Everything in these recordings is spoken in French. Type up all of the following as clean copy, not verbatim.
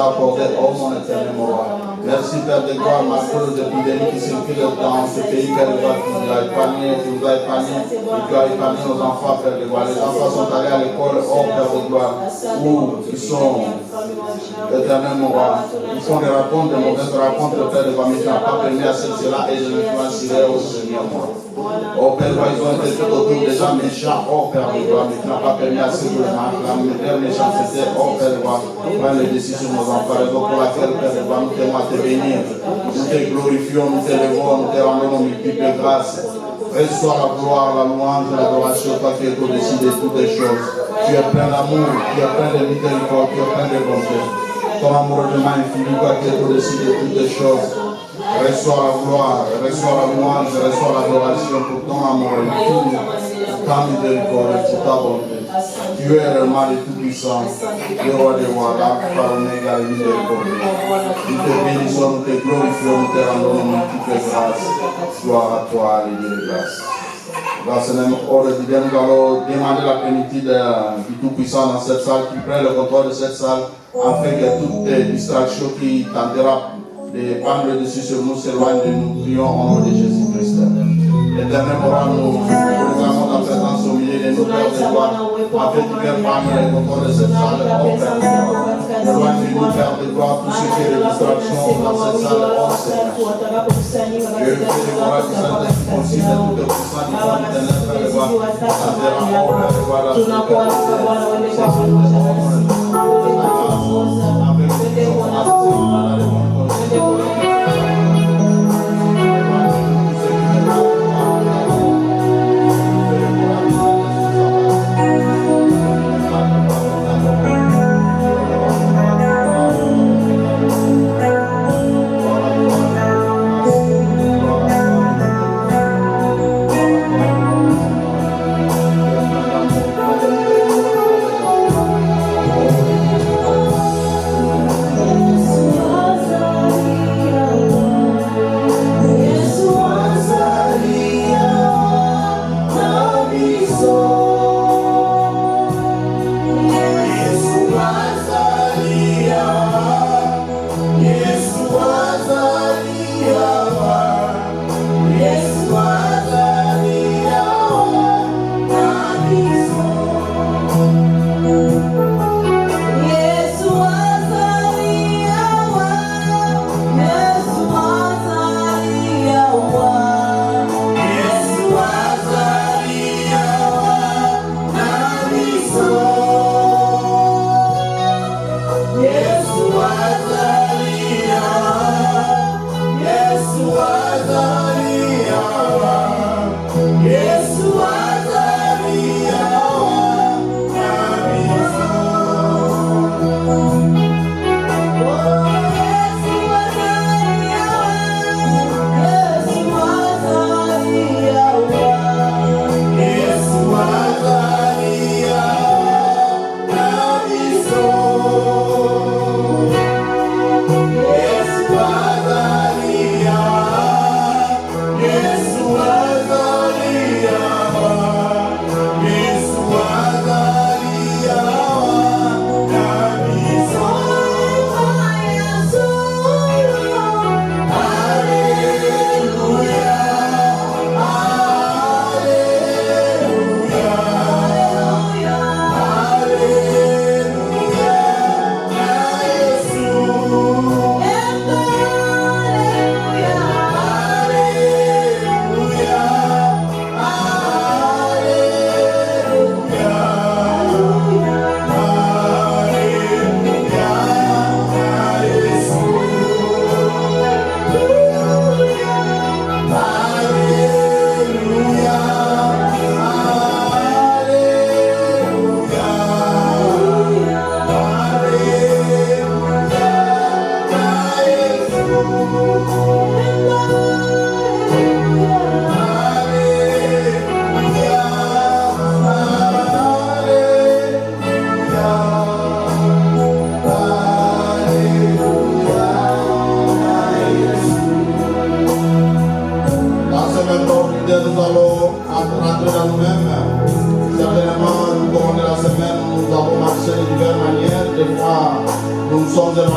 accordé, oh mon éternel roi. Merci Père de gloire, malgré les épidémies qui circulent dans ce pays, Père de gloire, tu nous as épargné, et tu as épargné nos enfants, Père de gloire. Les enfants sont allés à l'école, oh Père de gloire, où ils sont, éternel roi. Ils font des rencontres, des mauvaises rencontres, Père de gloire, mais tu n'as pas permis à cela et je l'influencerai au Seigneur, moi. Oh Père de gloire, ils ont été tout autour des gens méchants, oh Père de gloire, mais tu n'as pas permis à ce que la meilleure méchanceté, oh Père de gloire, prenne les décisions de nos enfants, raison pour laquelle, Père de gloire, nous t'aimons à te bénir, nous te glorifions, nous te levons, nous te rendons nos multiples grâces. Reçois la gloire, la louange, l'adoration, toi qui es au-dessus de toutes les choses. Tu es plein d'amour, tu es plein de miséricorde, tu es plein de bonté. Ton amour est infini, toi qui es au-dessus de toutes les choses. Reçois la gloire, reçois la louange, reçois l'adoration pour ton amour infini, ta miséricorde, pour ta bonté. Tu es réellement le Tout-Puissant, le roi des rois, l'Alpha, l'Oméga, le miséricordieux. Nous te bénissons, nous te glorifions, nous te rendons nos multiples grâces. Gloire à toi, Alléluia, grâce. Dans ce même ordre d'idée, nous allons demander la plénitude du Tout-Puissant dans cette salle, qui prenne le contrôle de cette salle, afin que toutes les distractions qui tentera de prendre le dessus sur nous s'éloignent de nous. Prions au nom de Jésus-Christ. Éternel roi, nous réclamons ta présence au milieu de nos cœurs de gloire, afin que tu viennes prendre le contrôle de cette salle, oh Père de gloire. Éloigne de nous, Père de gloire, tout ce qui est de distraction dans cette salle, oh Seigneur. Dieu, Père de gloire, qui Saint-Esprit possible de tout le puissant du monde éternel, Père de gloire, affaire en oh Père de gloire, la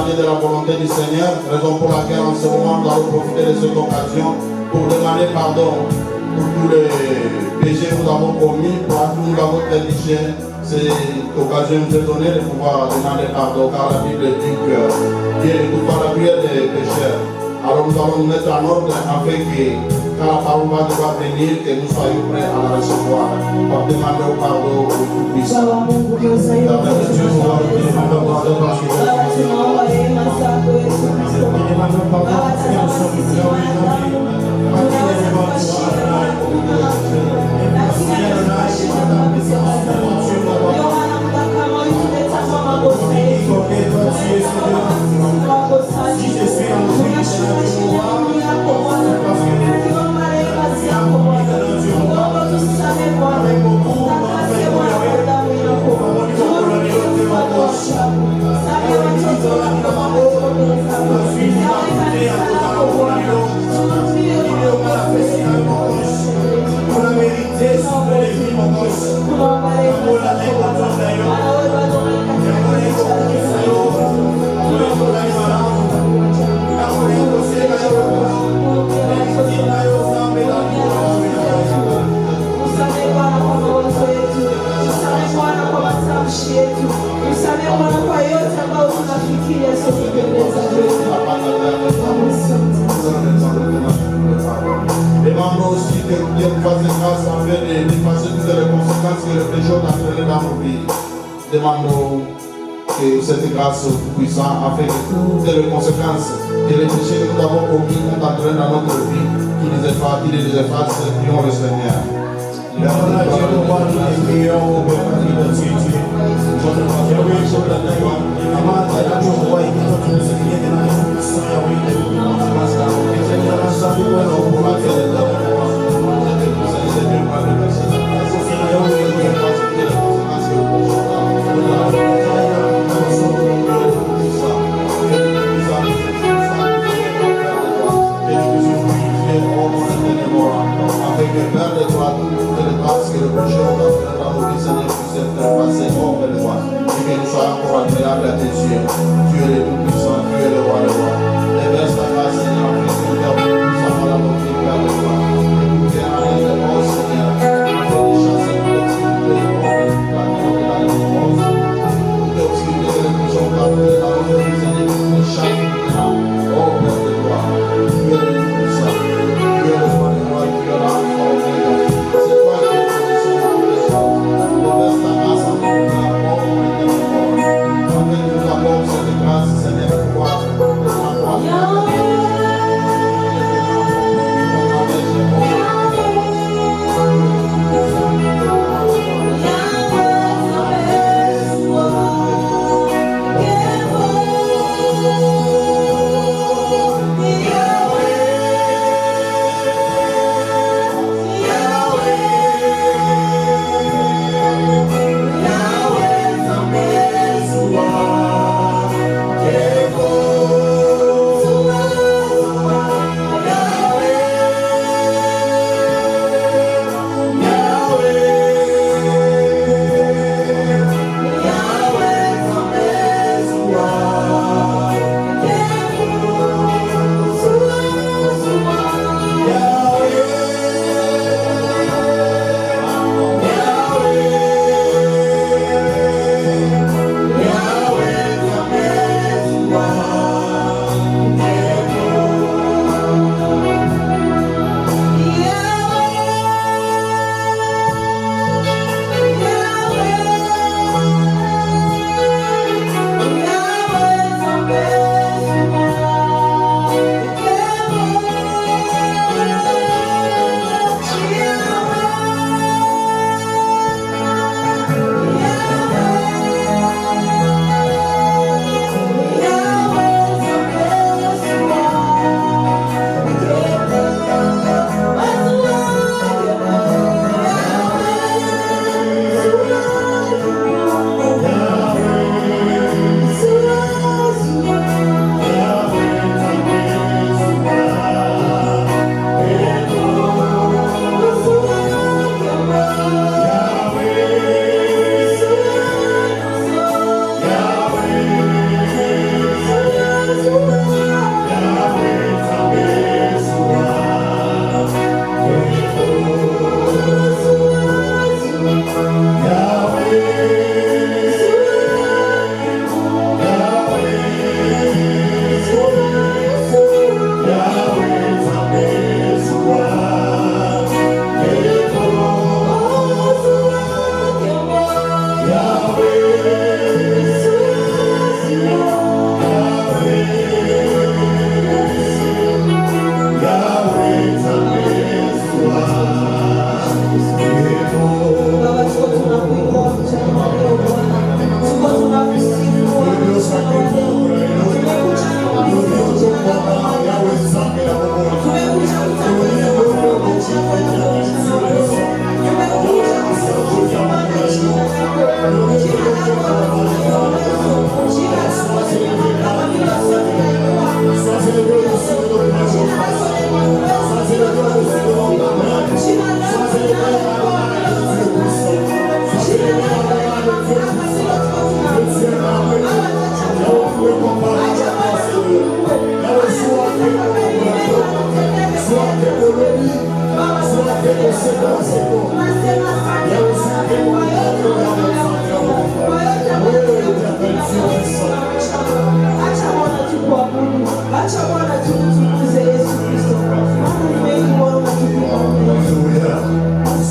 demander de la volonté du Seigneur, raison pour laquelle en ce moment nous allons profiter de cette occasion pour demander pardon pour tous les péchés que nous avons commis, pour tout nous avons négligé. Cette occasion nous est donnée de pouvoir demander pardon, car la Bible dit que Dieu n'écoute pas la prière des pécheurs. Alors nous allons nous mettre en ordre afin que quand la parole va devoir venir, que nous soyons prêts à la recevoir. Pour demander au pardon au Tout-Puissant. Demandons aussi que Dieu nous fasse grâce afin d'effacer toutes les conséquences que le péché a entraînées dans nos vies. Demandons que cette grâce puissante afin que toutes les conséquences que les péchés que nous avons commis ont entraîné dans notre vie, qui les efface, prions le Seigneur. Avec le Père de toi, toutes les grâces que le péché dans nos vies, Seigneur, puisse être passé hors de toi, et que nous soyons encore agréables à tes yeux. Tu es le tout-puissant.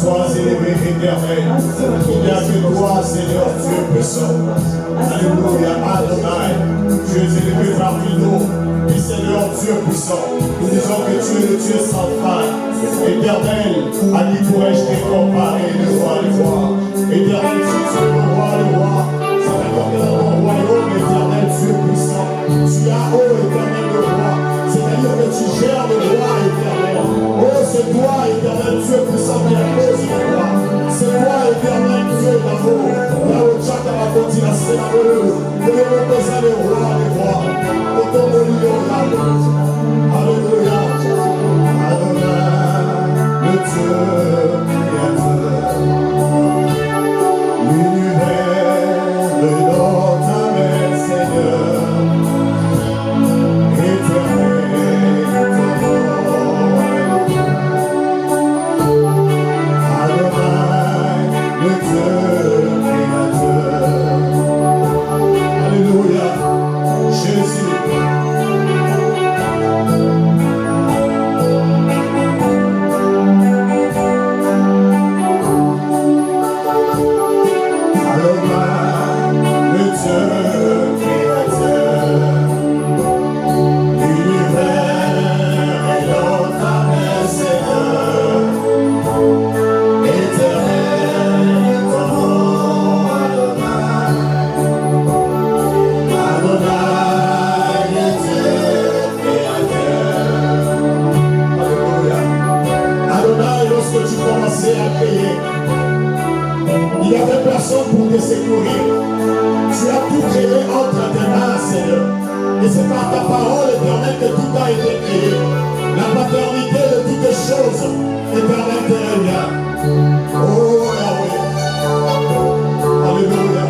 Sois élevé, éternel. Il n'y a que toi, Seigneur, Dieu puissant. Alléluia, Adonai. Tu es élevé parmi nous. Et Seigneur, Dieu puissant. Nous disons que tu es le Dieu sans fin. Éternel, à qui pourrais-je te comparer, le roi des rois. Éternel, tu es le roi des rois. C'est d'accord que dans ton royaume, éternel, Dieu puissant. Tu as, oh éternel, le roi. C'est-à-dire que tu gères le roi éternel. Oh, c'est toi, éternel Dieu puissant, qui a cause du roi. C'est toi, éternel Dieu d'amour. Là où Tchaka va continuer à se faire nous devons poser le roi des rois. Pour ton milieu, alléluia. Adonai, le Dieu créateur. L'univers de notre main, Seigneur. Pour te secourir. Tu as tout créé entre tes mains, Seigneur. Et c'est par ta parole, éternel, que tout a été créé. La paternité de toutes choses, éternel, te revient. Oh, Yahweh. Alléluia.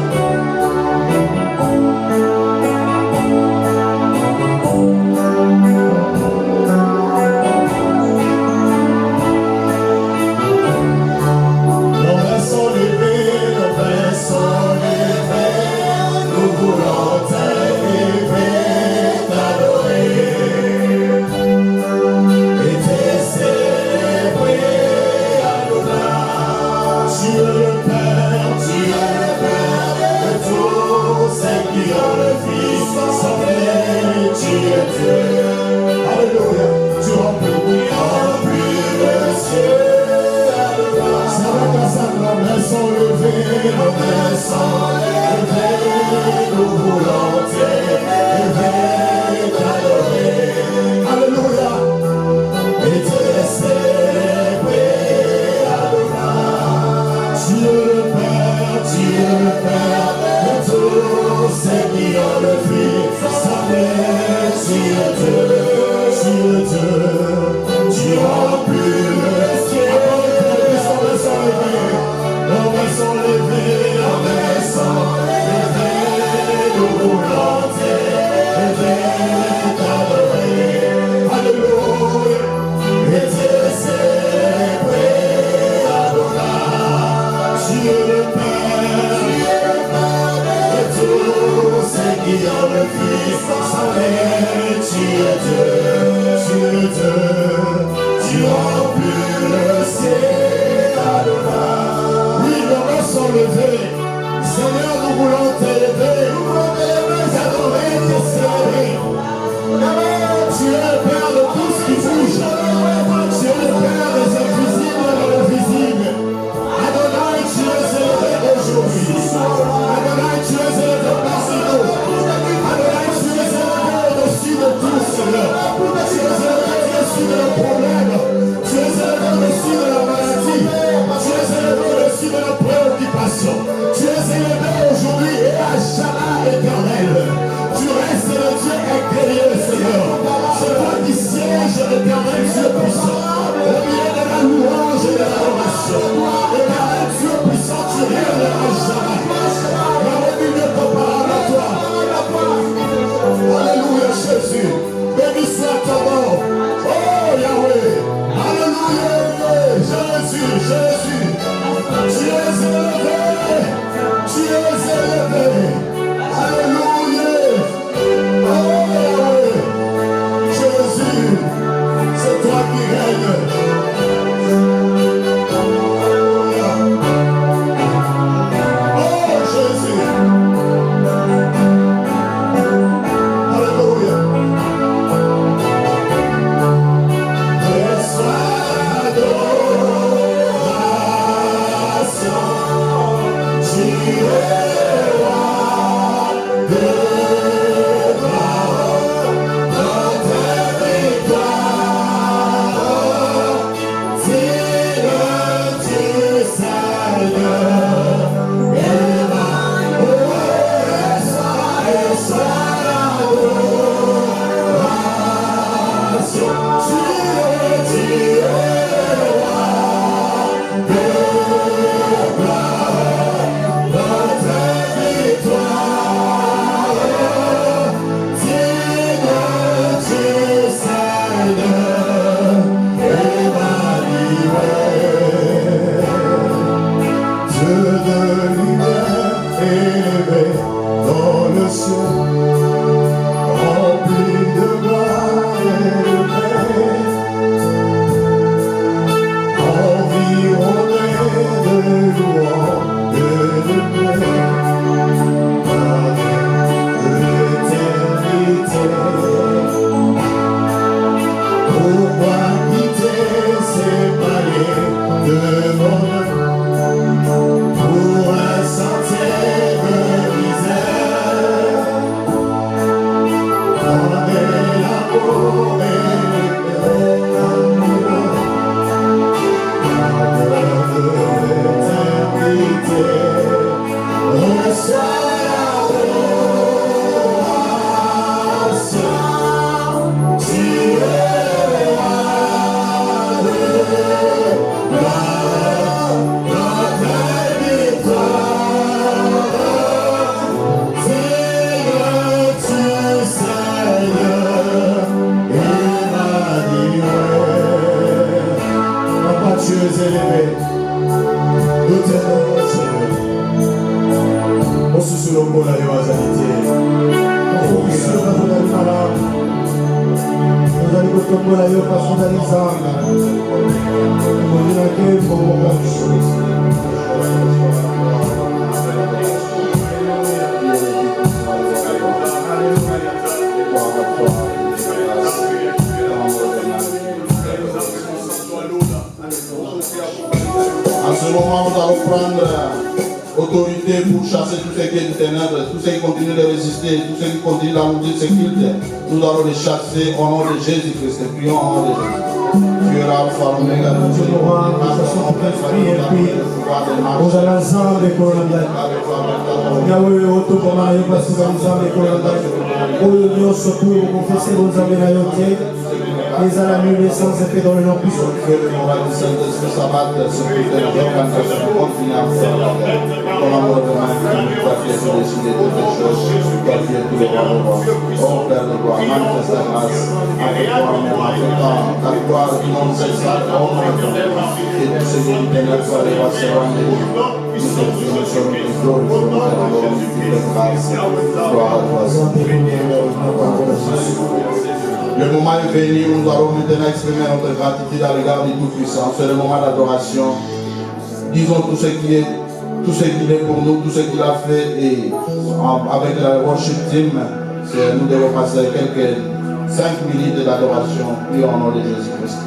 cieux élevés. Nous t'aimons, Seigneur. On se souvient de la réalité. On se souvient de la réalité. Nous allons tomber la yoke parce qu'on a les armes. On dit laquelle pour mon père. En ce moment, nous allons prendre autorité pour chasser tout ce qui est du ténèbres, tout ce qui continue de résister, tout ce qui continue d'annoncer ce culte. Nous allons les chasser au nom de Jésus-Christ. Prions au nom de Jésus. Tu es là, Alpha, Omega, tu es là, Yahweh, otokoma yo basuka nzambe kolanda oyo nyonso pour confesser nos nzambe na yo te ezala nul sans effet dans le nom puissant. Que le moral du Saint-Esprit s'abatte sur toutes les organisations continuent à faire la terre. Ton amour de main, toi qui es décidé de toutes les choses, toi qui es tous les rois de roi. Oh Père de gloire, manifeste ta grâce avec toi-même, avec ta gloire du nom de César, oh mon Dieu, et tout ce qui est ténèbres soit les rois s'éloignent de nous. Nous te prions, nous te glorifions, nous te rendons toutes les grâces. Gloire à toi, Le moment est venu où nous allons maintenant exprimer notre gratitude à l'égard du Tout-Puissant. C'est le moment d'adoration. Disons tout ce qu'il est pour nous, tout ce qu'il a fait, et avec la worship team, nous devons passer quelques 5 minutes d'adoration, puis au nom de Jésus-Christ.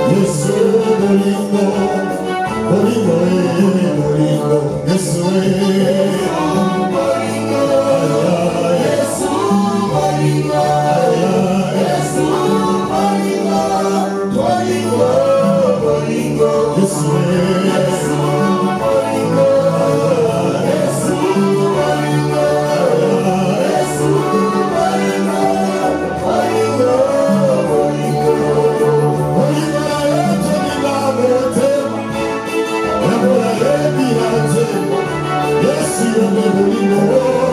Yes, you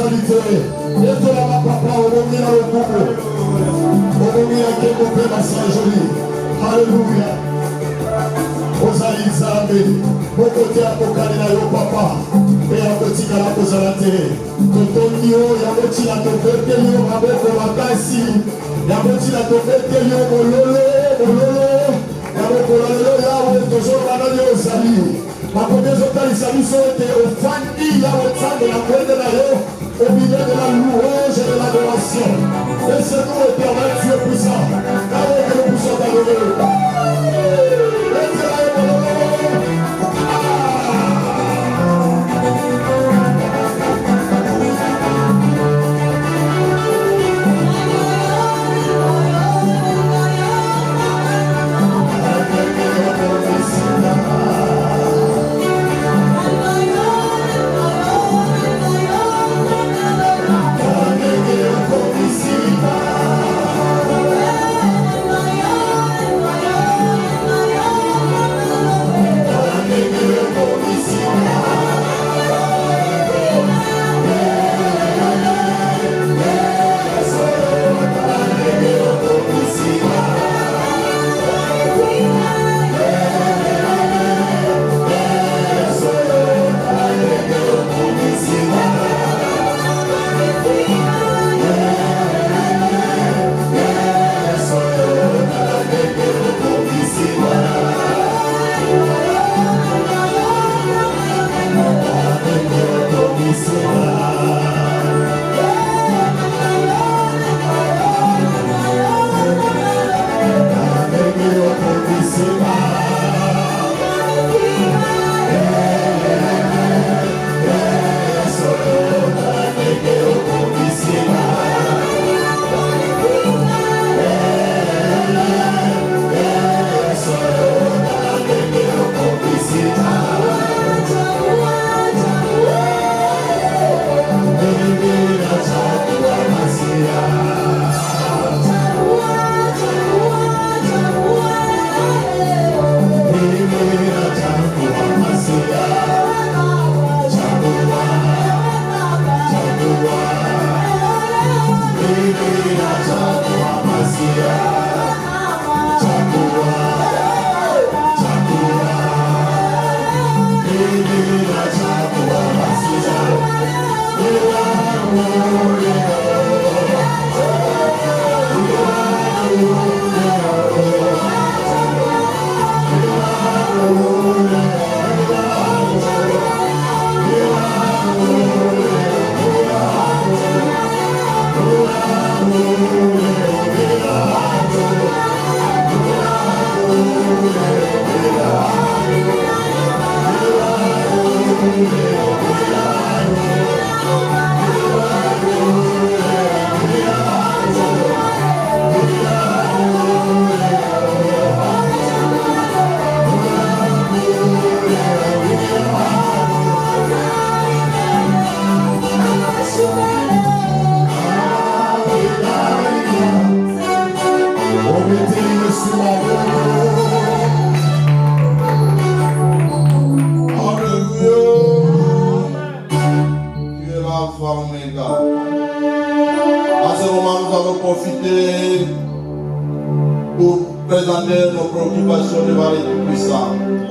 responsabilité. Et toi là, papa, on va venir dans le couple. On va venir avec mon père, ma soeur jolie. Alléluia. Ozali Nzambe, mon côté à Kokanina yo papa, et à côté à la Kozalate. Totonio, Yamoti la Tobetelio, Maboko Makasi, Yamoti la Tobetelio, Mololo, Yamoko Lalo, Yahweh, toujours Manani Ozali. Ma première localisation était au Fandi, Yahweh, de la pointe de la yo, au milieu de la louange et de l'adoration. Et c'est nous, éternel Dieu puissant, Yahweh, que nous puissions t'adorer.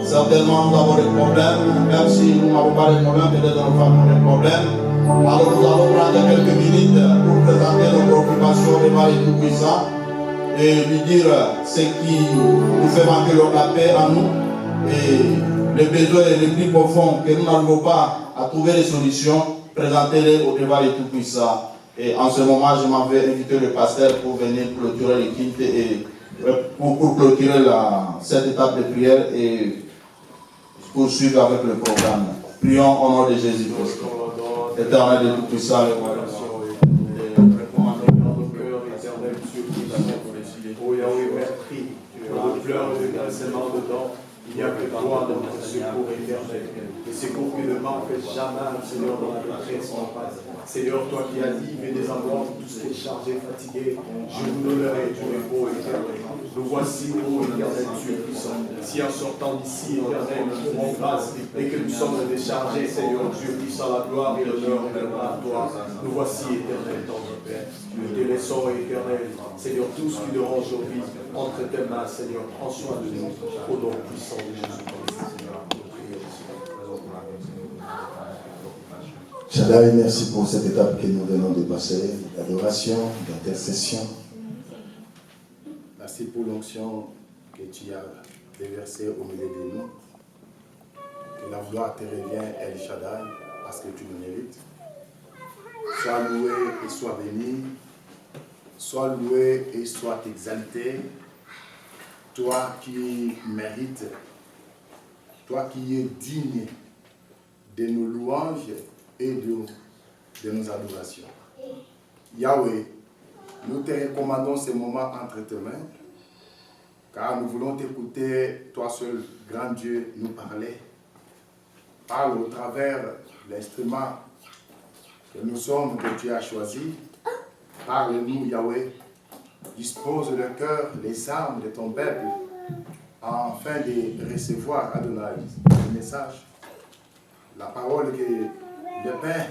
Certainement, nous avons des problèmes, même si nous n'avons pas de problèmes, peut-être nous avons des problèmes. Alors nous allons prendre quelques minutes pour présenter nos préoccupations devant les Tout-Puissants et lui dire ce qui nous fait manquer la paix en nous et les besoins les plus profonds que nous n'arrivons pas à trouver des solutions, présentez-les au devant les Tout-Puissants. Et en ce moment, je m'en vais inviter le pasteur pour venir clôturer les quintes et pour clôturer cette étape de prière et poursuivre avec le programme. Prions au nom de Jésus-Christ. Éternel de Tout-Puissant, Oh Yahweh, merci. Je pleure de grincement dedans. Il n'y a que toi dans notre secours éternel. Le secours qui ne manque jamais, Seigneur, dans la détresse, mon Père. Seigneur, toi qui as dit, venez à moi, tous les chargés, fatigués, je vous donnerai du repos éternel. Nous voici, ô éternel Dieu puissant. Si en sortant d'ici, éternel, nous trouvons grâce et que nous sommes déchargés, Seigneur Dieu puissant, la gloire et l'honneur à toi. Nous voici, éternel, dans notre Père. Nous te laissons, éternel, Seigneur, tout ce qui nous rend aujourd'hui entre tes mains, Seigneur, prends soin de nous, au nom puissant de Jésus-Christ, Seigneur. Shaddai, merci pour cette étape que nous venons de passer, d'adoration, d'intercession. Merci pour l'onction que tu as déversée au milieu de nous. Que la gloire te revient, El Shaddai, parce que tu le mérites. Sois loué et sois béni. Sois loué et sois exalté. Toi qui mérites, toi qui es digne de nos louanges et de nos adorations. Yahweh, nous te recommandons ces moments entre tes mains, car nous voulons t'écouter, toi seul, grand Dieu, nous parler. Parle au travers de l'instrument que nous sommes, que tu as choisi. Parle-nous, Yahweh. Dispose le cœur, les âmes de ton peuple, afin de recevoir, Adonai, le message, la parole, le pain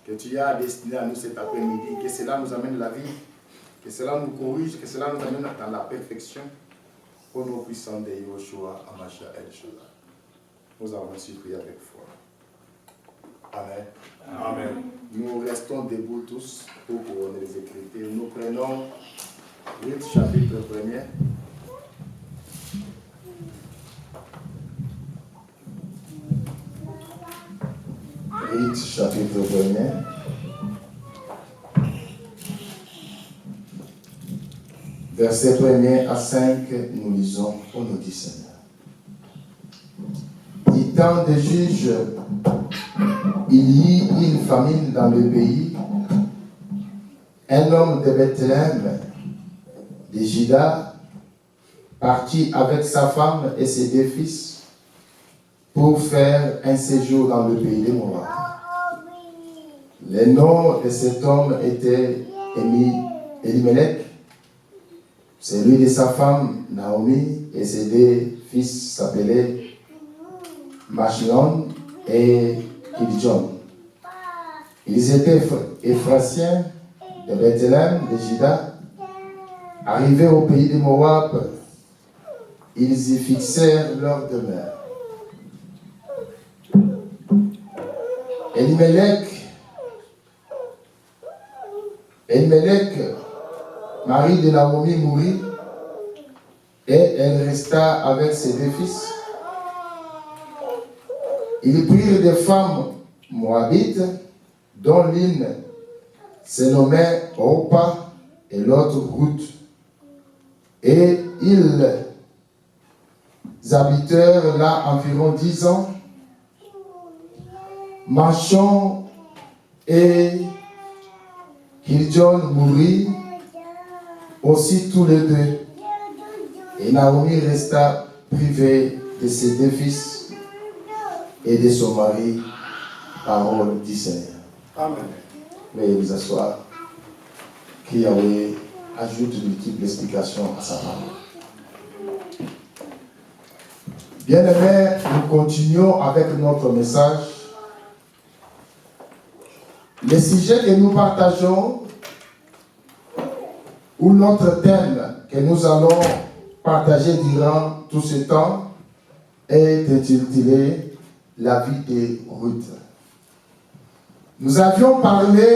que tu as destiné à nous cet après-midi, que cela nous amène la vie, que cela nous corrige, que cela nous amène dans la perfection. Au nom puissant de Yoshua, Amasha El Shaddai. Nous avons ainsi prié avec foi. Amen. Amen. Nous restons debout tous pour couronner les Écritures. Nous prenons Ruth chapitre 1er. Ruth chapitre 1er. Verset 1er à 5, nous lisons au nom du Seigneur. Du temps des juges, il y eut une famine dans le pays. Un homme de Bethléem, de Juda, partit avec sa femme et ses 2 fils pour faire un séjour dans le pays de Moab. Le nom de cet homme était Elimelech, celui de sa femme Naomi, et ses 2 fils s'appelaient Machlon et Kiljon. Ils étaient Éphrasiens de Bethléem, de Juda. Arrivés au pays de Moab, ils y fixèrent leur demeure. Elimelech, mari de Naomi, mourut, et elle resta avec ses 2 fils. Ils prirent des femmes moabites, dont l'une se nommait Orpa et l'autre Ruth. Et ils habitèrent là environ 10 ans. Machon et Kiljon mourut aussi tous les 2. Et Naomi resta privée de ses 2 fils et de son mari, parole du Seigneur. Amen. Veuillez vous asseoir. Que Yahweh ajoute de multiples explications à sa parole. Bien-aimés, nous continuons avec notre message. Le sujet que nous partageons, ou notre thème que nous allons partager durant tout ce temps, est intitulé « La vie de Ruth ». Nous avions parlé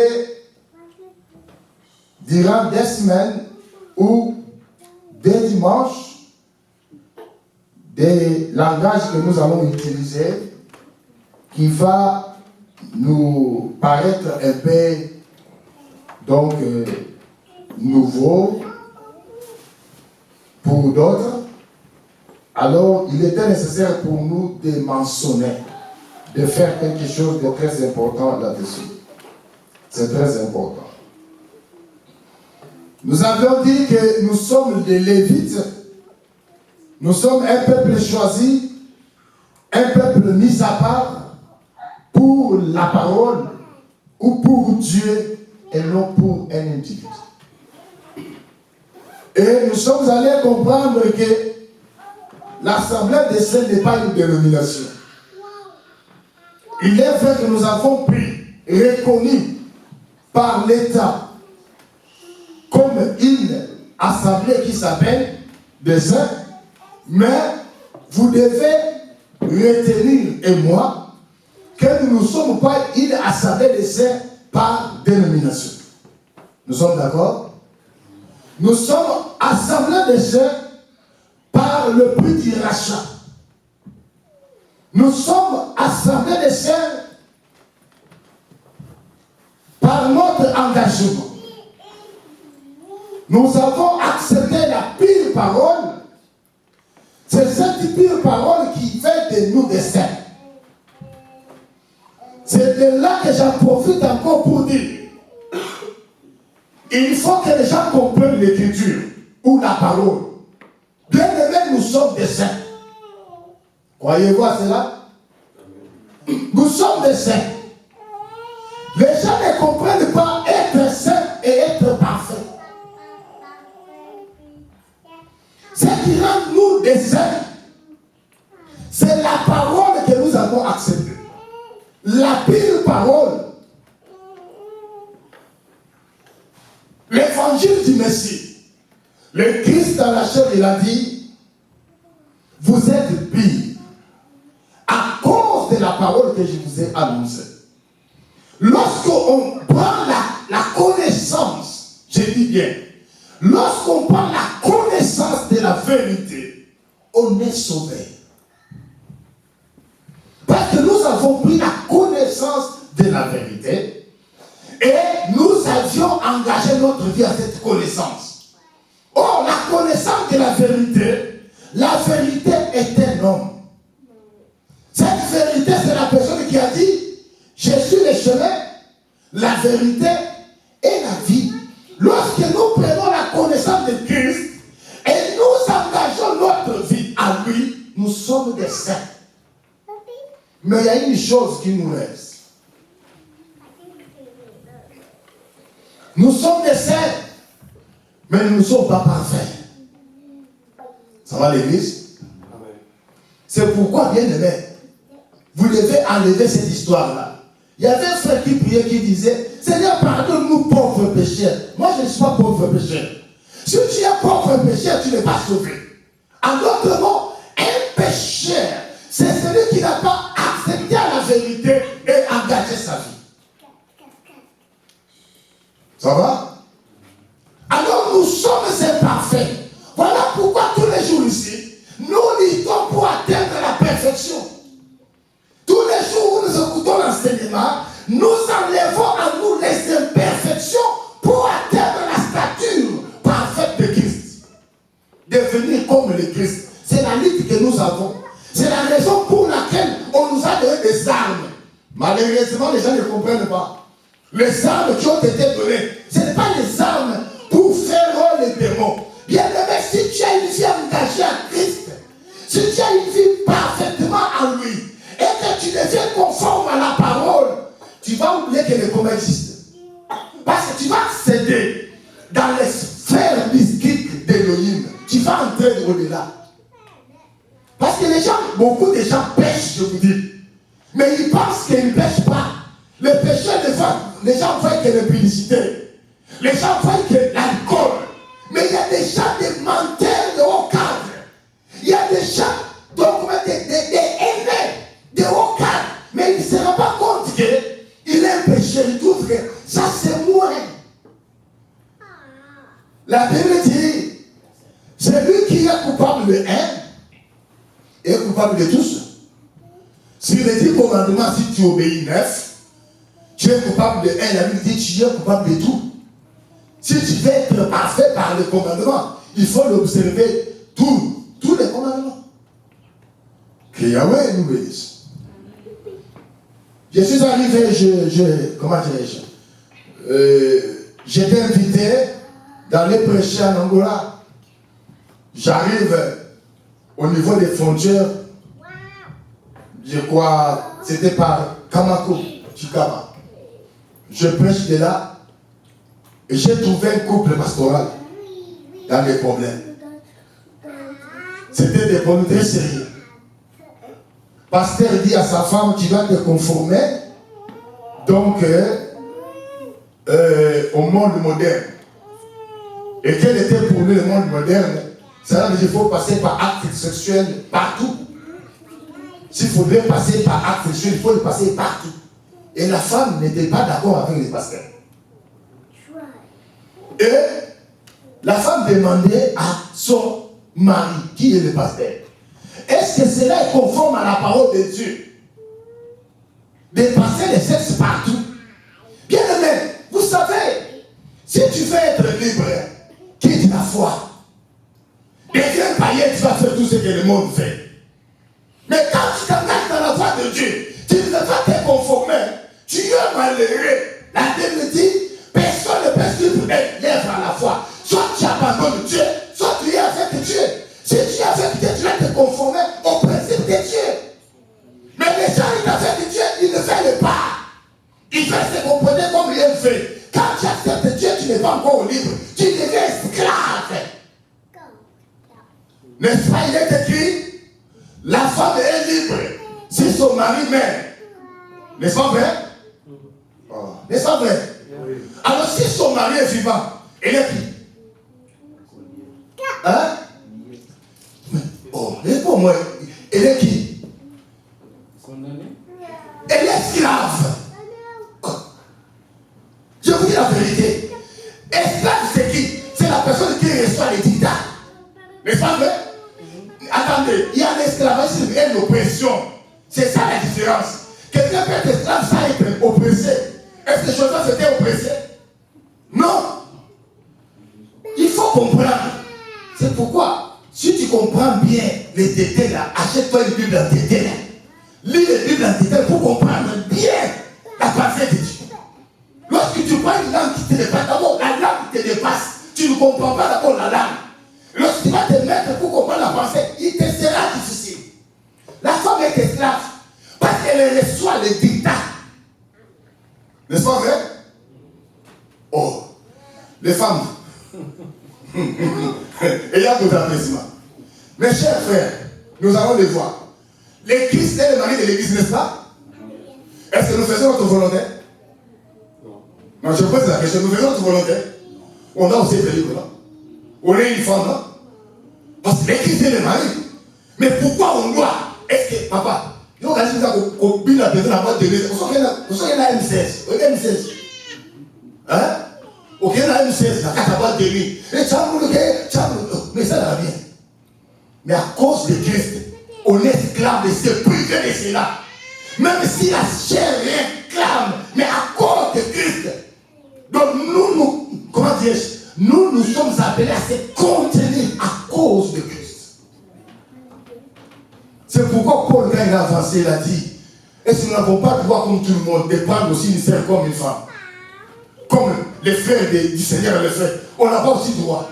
durant 2 semaines ou 2 dimanches des langages que nous allons utiliser qui va nous paraître un peu donc nouveau pour d'autres. Alors il était nécessaire pour nous de mentionner, de faire quelque chose de très important là-dessus. C'est très important. Nous avions dit que nous sommes des Lévites Nous sommes un peuple choisi, un peuple mis à part pour la parole ou pour Dieu et non pour un individu. Et nous sommes allés comprendre que l'Assemblée des Saints n'est pas une dénomination. Il est vrai que nous avons pris, reconnu par l'État comme une assemblée qui s'appelle des Saints, mais vous devez retenir, et moi, que nous ne sommes pas une assemblée des Saints par dénomination. Nous sommes d'accord? Nous sommes assemblée des Saints par le prix du rachat. Nous sommes assemblée des saints par notre engagement. Nous avons accepté la pure parole. C'est cette pure parole qui fait de nous des saints. C'est de là que j'en profite encore pour dire. Il faut que les gens comprennent l'écriture ou la parole. Bien aimés, nous sommes des saints. Croyez-vous à cela? Nous sommes des saints. Les gens ne comprennent pas être saint et être parfait. Ce qui rend nous des saints, c'est la parole que nous avons acceptée. La pure parole. L'évangile du Messie. Le Christ dans la chair, il a dit, vous êtes purs à cause de la parole que je vous ai annoncée. Lorsqu'on prend la connaissance, je dis bien, lorsqu'on prend la connaissance de la vérité, on est sauvé. Parce que nous avons pris la connaissance de la vérité et nous avions engagé notre vie à cette connaissance. Or, la connaissance de la vérité est un homme. Cette vérité, c'est la personne qui a dit, je suis le chemin, la vérité et la vie. Lorsque nous prenons la connaissance de Christ et nous engageons notre vie à lui, nous sommes des saints. Mais il y a une chose qui nous reste. Nous sommes des saints, mais nous ne sommes pas parfaits. Ça va l'église? C'est pourquoi, bien aimé, vous devez enlever cette histoire-là. Il y avait un frère qui priait, qui disait, Seigneur, pardonne-nous pauvres pécheurs. Moi, je ne suis pas pauvre pécheur. Si tu es pauvre pécheur, tu n'es pas sauvé. En d'autres mots, un pécheur, c'est celui qui n'a pas accepté la vérité et engagé sa vie. Ça va? Alors nous sommes imparfaits. Voilà pourquoi tous les jours ici, nous luttons pour atteindre la perfection. Tous les jours où nous écoutons l'enseignement, nous enlevons à nous les imperfections pour atteindre la stature parfaite de Christ. Devenir comme le Christ. C'est la lutte que nous avons. C'est la raison pour laquelle on nous a donné des armes. Malheureusement, les gens ne comprennent pas. Les armes qui ont été données, ce n'est pas les armes pour faire les démons. Bien aimé, si tu as une vie engagée à Christ, si tu as une vie parfaitement en lui, et que tu deviens conforme à la parole, tu vas oublier que les combats existent. Parce que tu vas accéder dans les sphères mystiques d'Élohim. Tu vas entrer au-delà. Parce que les gens, beaucoup de gens pêchent, je vous dis. Mais ils pensent qu'ils ne pêchent pas. Les pécheurs, les gens voient que l'impunicité. Les gens voient que l'alcool. Mais il y a des gens, des menteurs de haut cadre. Il y a des gens, donc des haineux de haut cadre. Mais il ne se rend pas compte qu'il est un pécheur. Il trouve que ça c'est moi. La Bible dit, celui qui est coupable de un est coupable de tous. Sur les 10 commandements, si tu obéis 9, tu es coupable de un. La Bible dit, tu es coupable de tout. Si tu veux être parfait par le commandement, il faut l'observer tous les commandements. Que Yahweh nous bénisse. Je suis arrivé, comment dirais-je, j'étais invité d'aller prêcher en Angola. J'arrive au niveau des frontières, je crois, c'était par Kamako, Chikama. Je prêche de là et j'ai trouvé un couple pastoral dans des problèmes. C'était des problèmes très sérieux. Pasteur dit à sa femme, tu vas te conformer donc au monde moderne. Et quel était pour lui le monde moderne? Ça veut dire qu'il faut passer par acte sexuel partout. S'il faudrait passer par acte sexuel, il faut le passer partout. Et la femme n'était pas d'accord avec les pasteurs. Et la femme demandait à son mari, qui est le pasteur, est-ce que cela est conforme à la parole de Dieu? De passer les sexes partout. Bien aimé, vous savez, si tu veux être libre, quitte la foi. Deviens païen, tu vas faire tout ce que le monde fait. Mais quand tu t'engages dans la voie de Dieu, tu ne vas pas te conformer. Tu es malheureux. La Bible dit, personne ne peut suivre les lèvres à la foi. Soit tu abandonnes Dieu, soit tu es avec Dieu. Si tu es avec Dieu, tu vas te conformer au principe de Dieu. Mais les gens, ils avec Dieu, ils ne veulent pas. Ils veulent se comporter comme ils veulent. Quand tu acceptes Dieu, tu n'es pas encore libre. Tu deviens esclave. N'est-ce pas, il est écrit, la femme est libre si son mari meurt. N'est-ce pas vrai? N'est-ce pas vrai? Alors si son mari est vivant, elle est qui? Hein? Oh, réponds-moi, elle est qui? Elle est esclave. Je vous dis la vérité. Esclave, c'est qui? C'est la personne qui reçoit les dictats. N'est-ce pas vrai? Attendez, il y a l'esclavagisme et l'oppression. C'est ça la différence. Quelqu'un peut être esclave sans être oppressé. Est-ce que Joseph était oppressé? Non. Il faut comprendre. C'est pourquoi, si tu comprends bien les détails là, achète-toi une Bible en détail là. Lis les Bibles en détail pour comprendre bien la pensée de Dieu. Lorsque tu prends une langue qui te dépasse, d'abord la langue te dépasse. Tu ne comprends pas d'abord la langue. Lorsque tu vas te mettre pour comprendre la pensée, il te sera difficile. La femme est esclave parce qu'elle reçoit les dictats. N'est-ce pas vrai? Oh, les femmes, ayant vos applaudissements. Mes chers frères, nous allons les voir. Les Christ est le mari de l'église, n'est-ce pas? Est-ce que nous faisons notre volonté? Non, je pose la question, nous faisons notre volonté. On doit aussi être libre, non? On est une femme, non? Parce que l'église est le mari. Mais pourquoi on doit? Est-ce que, papa, il y a un gars qui a besoin d'avoir de l'église. Vous savez, il y a M16. Vous avez M16. Hein? Ok, il y a M16, la carte à boîte de nuit. Et mais ça va bien. Mais à cause de Christ, on est esclave de se priver de cela. Même si la chair réclame, mais à cause de Christ. Donc comment dire-je? Nous sommes appelés à se contenir à cause de Christ. C'est pourquoi Paul, quand il a avancé, il a dit, est-ce que nous n'avons pas le droit comme tout le monde de prendre aussi une sœur comme une femme? Comme les frères du Seigneur le fait. On n'a pas aussi le droit.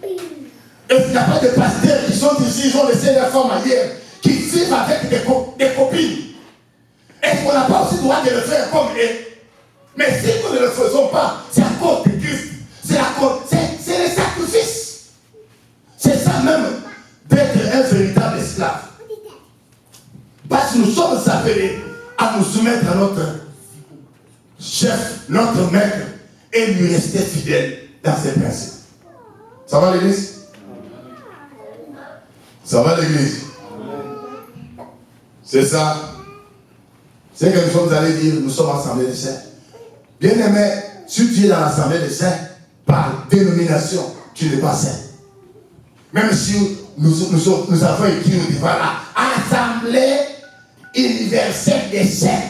Est-ce qu'il n'y a pas de pasteurs qui sont ici, ils ont laissé leurs femmes ailleurs, qui vivent avec des copines? Est-ce qu'on n'a pas aussi le droit de le faire comme eux? Mais si nous ne le faisons pas, c'est à cause de Christ. C'est le sacrifice. C'est ça même d'être un véritable esclave. Parce que nous sommes appelés à nous soumettre à notre chef, notre maître, et lui rester fidèle dans ses principes. Ça va l'église? Ça va l'église? C'est ça. C'est que nous sommes allés dire, nous sommes assemblés des saints. Bien aimé, si tu es dans l'assemblée des saints, par dénomination, tu n'es pas saint. Même si nous avons écrit, nous disons, voilà, assemblée universelle des saints.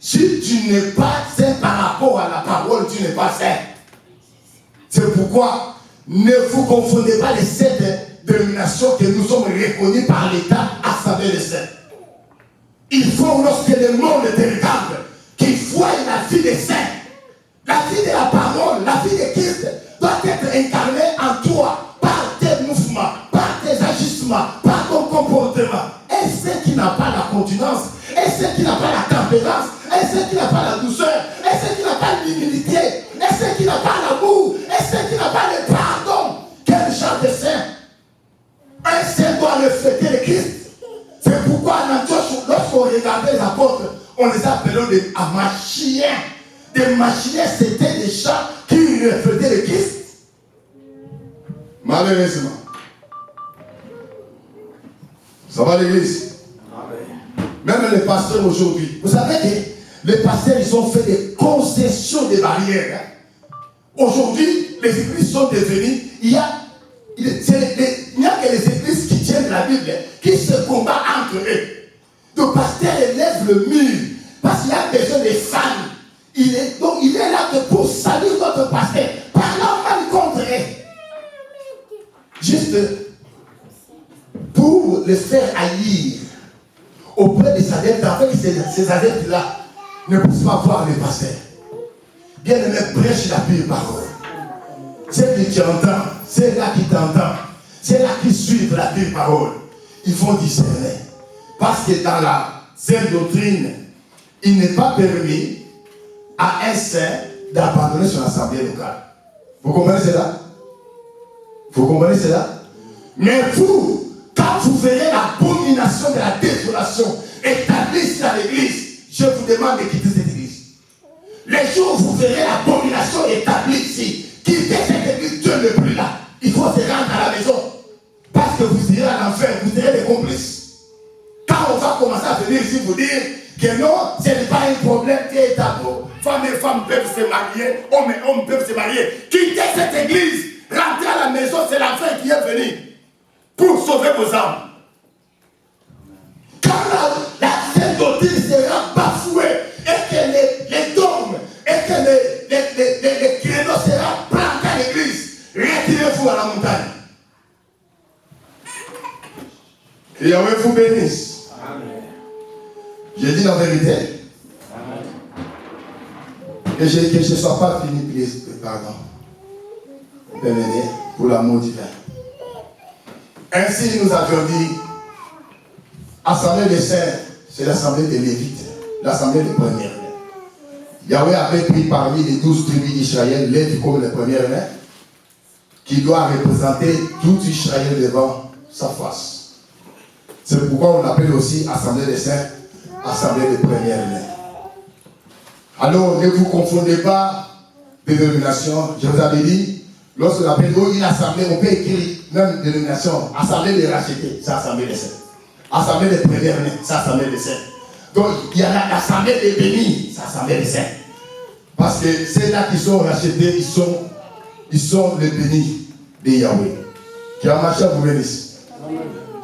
Si tu n'es pas saint par rapport à la parole, tu n'es pas saint. C'est pourquoi ne vous confondez pas les sept dénominations que nous sommes reconnus par l'État assemblée des saints. Il faut, lorsque le monde te regarde, qu'il voie la vie des saints. La vie de la parole, la vie de Christ doit être incarnée en toi par tes qui n'a pas la tempérance, et celui qui n'a pas la douceur, et celui qui n'a pas l'humilité, et celui qui n'a pas l'amour, et celui qui n'a pas le pardon. Quel genre de saint? Un saint doit refléter le Christ. C'est pourquoi en Antioche, lorsqu'on regardait les apôtres, on les appelait des amachiens. Des machiniens, c'était des gens qui reflétaient le Christ. Malheureusement. Ça va l'église? Même les pasteurs aujourd'hui. Vous savez que les pasteurs, ils ont fait des concessions des barrières. Aujourd'hui, les églises sont devenues, il n'y a que les églises qui tiennent la Bible, qui se combattent entre eux. Le pasteur élève le mur, parce qu'il a besoin des femmes. Donc il est là pour saluer notre pasteur, parlant mal contre eux. Juste pour les faire haïr auprès des adeptes, en fait, ces adeptes-là ne peuvent pas voir les pasteurs. Bien aimé, prêche la pure parole. C'est qui t'entend, c'est là qui t'entend, c'est là qui suivent la pure parole. Ils vont discerner. Parce que dans la sainte doctrine, il n'est pas permis à un saint d'abandonner son assemblée locale. Vous comprenez cela? Vous comprenez cela? Mais vous, quand vous verrez l'abomination de la désolation établie dans l'église, je vous demande de quitter cette église. Les jours où vous verrez l'abomination établie ici, quittez cette église, Dieu n'est plus là. Il faut se rendre à la maison. Parce que vous irez à l'enfer, vous serez des complices. Quand on va commencer à venir ici vous dire que non, ce n'est pas un problème qui est tabou. Femmes et femmes peuvent se marier, hommes et hommes peuvent se marier. Quittez cette église, rentrez à la maison, c'est l'enfer qui est venu pour sauver vos âmes. Quand la sainte doctrine sera bafouée et que les dogmes et que les créneaux seront plantés à l'église, retirez-vous à la montagne. Et Yahweh vous bénisse. Amen. Je dis la vérité. Amen. Que je ne sois pas fini, please, pardon. Béni pour l'amour divin. Ainsi, nous avions dit, Assemblée des saints, c'est l'assemblée des Lévites, l'assemblée des premières. Yahweh avait pris parmi les 12 tribus d'Israël, Lévi comme les premières, qui doit représenter tout Israël devant sa face. C'est pourquoi on l'appelle aussi Assemblée des saints, Assemblée des premières. Alors, ne vous confondez pas de dénomination. Je vous avais dit, lorsqu'on appelle une assemblée, on peut écrire même dénomination. Assemblée des rachetés, c'est Assemblée des saints. Assemblée des premières, c'est Assemblée des saints. Donc, il y a l'Assemblée des bénis, c'est Assemblée des saints. Parce que ceux-là qui sont rachetés, ils sont les bénis de Yahweh. Qui a marché à vous bénisse.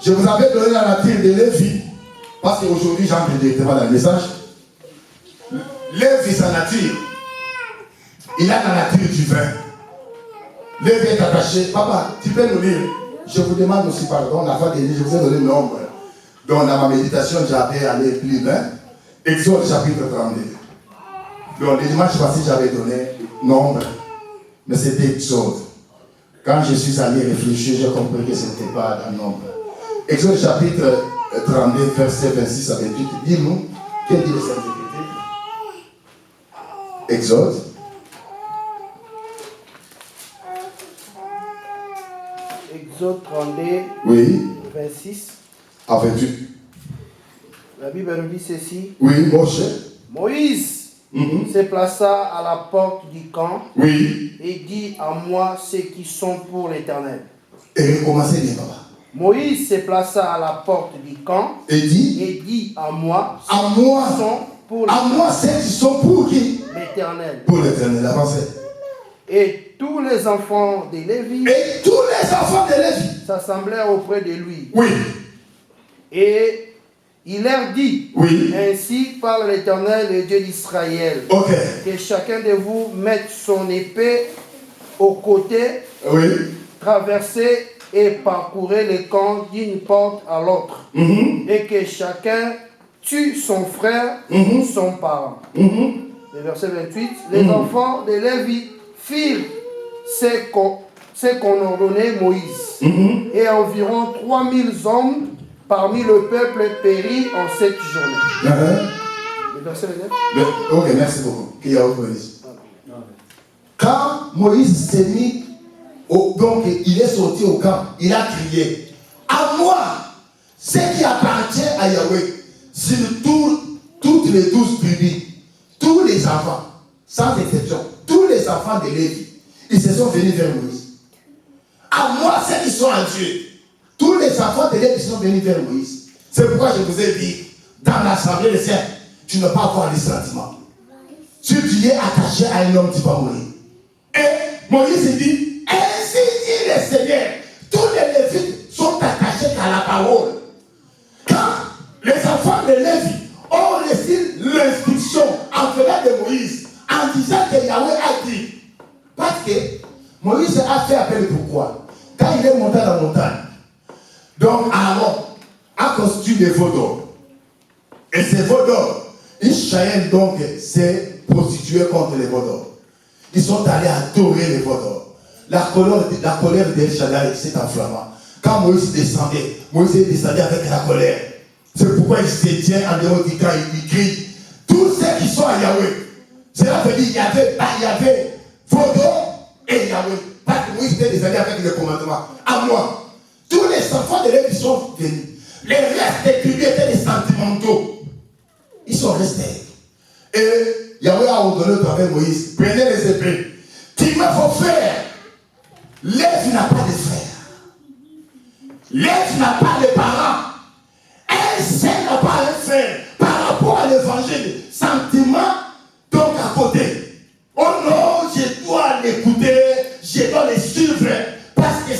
Je vous avais donné la nature de Lévi, parce qu'aujourd'hui j'entre directement dans le message. Lévi, sa nature, il a la nature du vin. Lévi est attaché. Papa, tu peux nous lire? Je vous demande aussi pardon, la fois dernière, je vous ai donné le nombre. Donc dans ma méditation, j'avais allé plus loin. Exode chapitre 32. Donc le dimanche passé, j'avais donné nombre, mais c'était Exode. Quand je suis allé réfléchir, j'ai compris que ce n'était pas un nombre. Exode chapitre 32, verset 26 à 28. Dis-nous, que dit le Saint-Écriture? Exode. Exode 32, Oui. 26 À 28. La Bible nous dit ceci. Oui, Moshe. Moïse se plaça à la porte du camp Oui. et dit à moi ceux qui sont pour l'Éternel. Et recommencez bien, papa. Moïse se plaça à la porte du camp Et dit à moi à moi, sont pour à moi, ceux qui sont pour qui? l'Éternel. Pour l'Éternel, avancez. Et tous les enfants de Lévi Et tous les enfants de Lévi s'assemblèrent auprès de lui. Oui. Et il leur dit, Oui. ainsi parle l'Éternel, le Dieu d'Israël, Ok. que chacun de vous mette son épée au côté, Oui. traversez et parcourez le camp d'une porte à l'autre, et que chacun tue son frère ou son parent. Le verset 28, les enfants de Lévi firent ce qu'on ordonnait Moïse, et environ 3000 hommes parmi le peuple périt en cette journée. verset 29. Ok, merci beaucoup. Qu'il y a autre Moïse. Quand Moïse s'est mis, donc il est sorti au camp, il a crié, à moi, ce qui appartient à Yahweh, sur toutes les 12 tribus, tous les enfants, sans exception, tous les enfants de Lévi, ils se sont venus vers Moïse. À moi, ceux qui sont en Dieu, tous les enfants de Lévi sont venus vers Moïse. C'est pourquoi je vous ai dit, dans l'assemblée des saints, tu ne peux pas avoir des sentiments. Si tu es attaché à un homme, tu vas mourir. Et Moïse dit, ainsi dit le Seigneur, tous les Lévites sont attachés à la parole. Quand les enfants de Lévi ont reçu l'instruction en venant de Moïse, en disant que Yahweh a dit, parce que Moïse a fait appel pourquoi? Quand il est monté dans la montagne, donc Aaron a construit des veaux d'or. Et ces veaux d'or, Israël donc s'est prostitué contre les veaux d'or. Ils sont allés adorer les veaux d'or. La colère d'El Shaddai s'est enflammée. Quand Moïse descendait avec la colère. C'est pourquoi il se tient en dehors du camp, il crie. Tous ceux qui sont à Yahweh. Cela veut dire qu'il y avait veaux d'or et Yahweh. Parce que Moïse était descendu avec le commandement. À moi. Tous les enfants de Lévi sont venus. Les restes des tribus étaient des sentimentaux. Ils sont restés. Et Yahweh a ordonné au travers Moïse, prenez les épées. Qu'il me faut faire. Lévi n'a pas de frère. Lévi n'a pas de parents. Un seul n'a pas un frère. Par rapport à l'évangile, sentiment, donc à côté. Oh non, je dois l'écouter, je dois le suivre. Parce que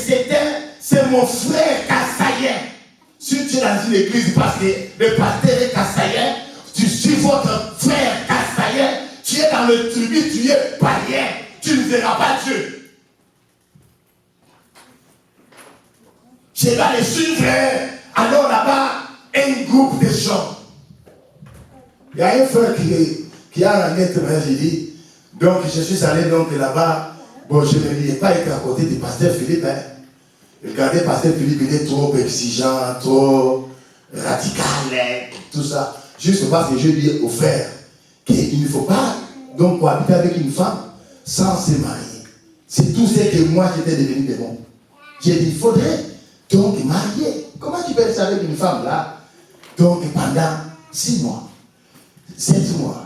c'est mon frère Kassaïen. Si tu es dans une église parce que le pasteur est Kassaïen, tu suis votre frère Kassaïen, tu es dans le tribu, tu es païen, tu ne verras pas Dieu. Je dois les suivre. Alors là-bas, un groupe de gens. Il y a un frère qui a la lettre, j'ai dit, donc je suis allé donc là-bas, bon je n'ai pas été à côté du pasteur Philippe. Regardez, pasteur Philippe, il est trop exigeant, trop radical, tout ça. Juste parce que je lui ai offert qu'il ne faut pas donc cohabiter avec une femme sans se marier. C'est tout ce que moi j'étais devenu démon. J'ai dit, il faudrait donc marier. Comment tu peux rester avec une femme là, donc pendant 6 mois, 7 mois,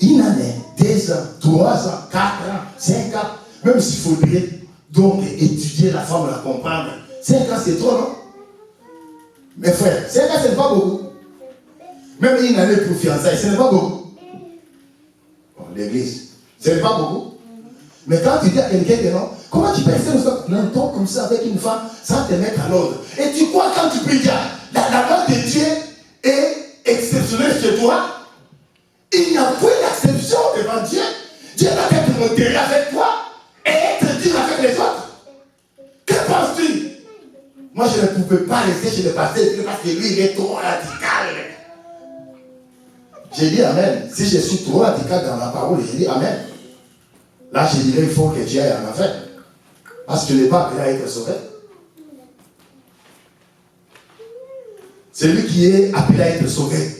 une année, 2 ans, 3 ans, 4 ans, 5 ans, même s'il faudrait donc étudier la femme, la comprendre. 5 ans c'est trop, non? Mes frères, 5 ans ce n'est pas beaucoup. Même une année pour fiançailles, ce n'est pas beaucoup. Bon, l'église, ce n'est pas beaucoup. Mais quand tu dis à quelqu'un que non, comment tu peux rester longtemps comme ça avec une femme sans te mettre à l'ordre? Et tu crois quand tu pries, la main de Dieu est exceptionnelle chez toi? Il n'y a point d'exception devant Dieu. Dieu va être modéré avec toi et être dur avec les autres. Que penses-tu? Moi, je ne pouvais pas rester chez le pasteur parce que lui, il est trop radical. J'ai dit Amen. Si je suis trop radical dans la parole, j'ai dit Amen. Là, je dirais, il faut que Dieu aille en enfer. Parce que je n'ai pas appelé à être sauvé. Celui qui est appelé à être sauvé,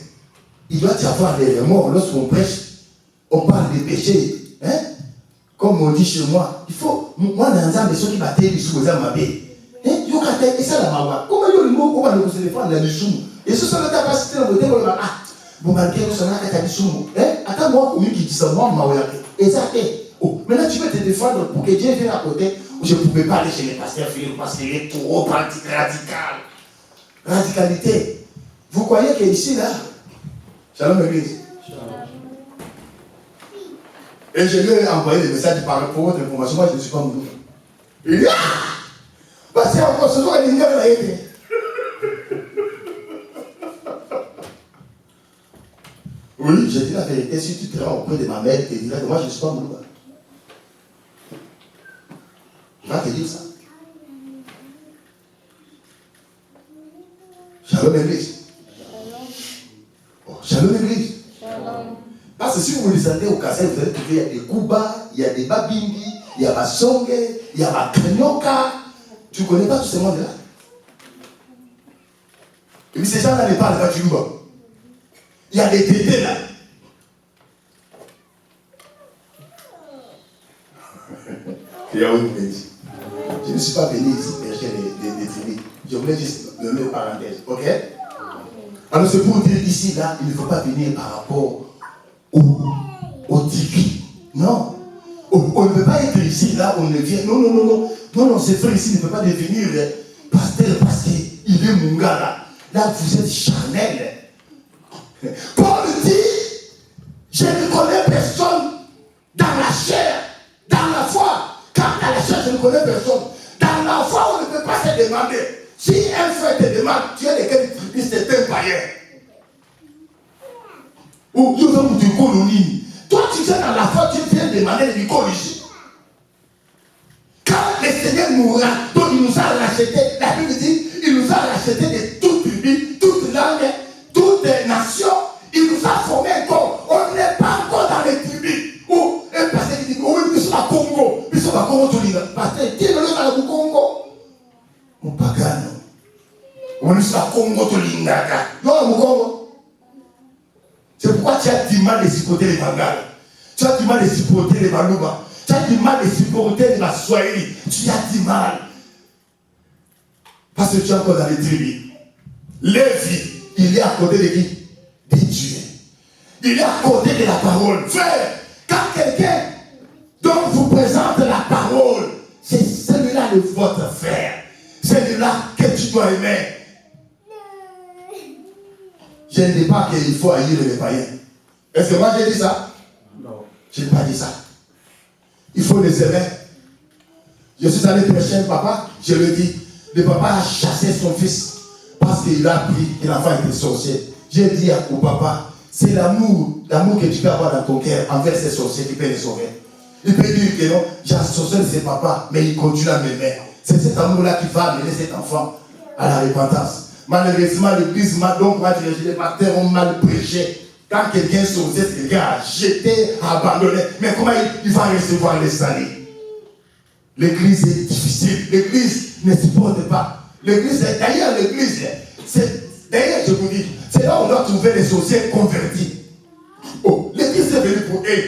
il doit y avoir des remords. Lorsqu'on prêche, on parle des péchés. Hein? Comme on dit chez moi, il faut. Moi, dans un des ceux qui battent les sous à ma baie. Il y a et ça la mawa. Comment il y a le mot, comment on se défendre dans les sous? Et ce sont les capacités de voter pour le ah. Bon, malgré tout ça, on a des sous. Attends, moi, comme qui dit ça, moi, et ça fait. Oh, maintenant, tu peux te défendre pour que Dieu vienne à côté. Je ne pouvais pas aller chez les pasteurs Philippe parce qu'il est trop radical. Radicalité. Vous croyez qu'ici, là, Shalom Église. Et je lui ai envoyé des messages par rapport à votre information. Moi, je ne suis pas mouillé. Il dit, parce que encore ce soir, il y a une idée. Oui, j'ai dit la vérité. Si tu te rends auprès de ma mère, tu diras que moi, je ne suis pas mouillé. Je vais te dire ça. Shalom Église. Oh, Shalom Église. Shalom. Parce que si vous descendez au Kassai, vous allez trouver, il y a des Kuba, il y a des Babindi, il y a Basonge, il y a Bakrenyoka. Tu ne connais pas tous ces mondes-là. Et puis ces gens-là ne parlent pas du Luba. Il y a des tétés là. suis pas venu ici prêcher des tribus. Je voulais juste me mettre parenthèse, ok? Alors c'est pour dire ici, là, il ne faut pas venir par rapport au tribus. Non. On ne peut pas être ici, là, on ne vient. Non, c'est frère ici ne peut pas devenir pasteur parce qu'il est mon gars là. Là, vous êtes charnel. Paul dit, je ne connais personne dans la chair, dans la foi. Car dans la chair, je ne connais personne. Dans la foi, on ne peut pas se demander. Si un frère te demande, tu es de quel tribus, c'est un païen. Ou tu veux du colonie. Toi, tu viens dans la foi, tu viens demander du ici. Quand le Seigneur mourra, donc il nous a racheté, la Bible dit, il nous a racheté de toute tribu, toute langue, toute nation. Il nous a formé encore. On n'est pas encore dans les tribus. Ou un pasteur qui dit, oui, nous sommes à Congo. Nous sommes à Congo, tout le monde. Pasteur, dis-le dans le Congo. Mon pagano. On est à Congo, tout le monde. Non, mon Congo. C'est pourquoi tu as du mal de supporter les Bangala. Tu as du mal de supporter les Baluba. Tu as du mal de supporter les Baswahili. Tu as du mal. Parce que tu es encore dans les tribus. Lévi, il est à côté de qui? De Dieu. Il est à côté de la parole. Frère, quand quelqu'un donc vous présente la parole, c'est celui-là de votre frère. Celui-là que tu dois aimer. Je ne dis pas qu'il faut haïr les païens. Est-ce que moi j'ai dit ça? Non. Je n'ai pas dit ça. Il faut les aimer. Je suis allé prêcher un papa, je lui ai dit, le papa a chassé son fils parce qu'il a pris que l'enfant était sorcier. J'ai dit au papa, c'est l'amour que tu peux avoir dans ton cœur envers ces sorciers qui peut les sauver. Il peut dire que non, j'ai associé ses papas, mais il continue à m'aimer. C'est cet amour-là qui va amener cet enfant à la repentance. Malheureusement, l'église m'a donc, moi, les pasteurs ont mal prêché. Quand quelqu'un sautait, quelqu'un a jeté, a abandonné. Mais comment il va recevoir les saluts? L'église est difficile. L'église ne supporte pas. L'église, d'ailleurs, l'église, d'ailleurs, je vous dis, c'est là où on doit trouver les sorciers convertis. Oh, l'église est venue pour eux.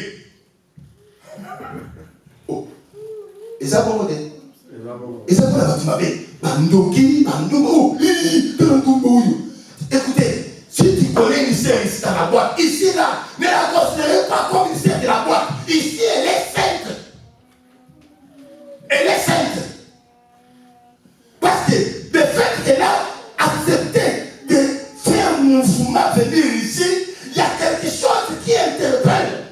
Oh. Et ça, pour vous dire? Et ça, pour la bâtiment, Bandoki, Bandogo, écoutez, si tu connais une sœur ici dans la boîte, ici là, ne la considérez pas comme une sœur de la boîte. Ici, elle est sainte. Elle est sainte. Parce que le fait qu'elle a accepté de faire un mouvement venir ici, il y a quelque chose qui interpelle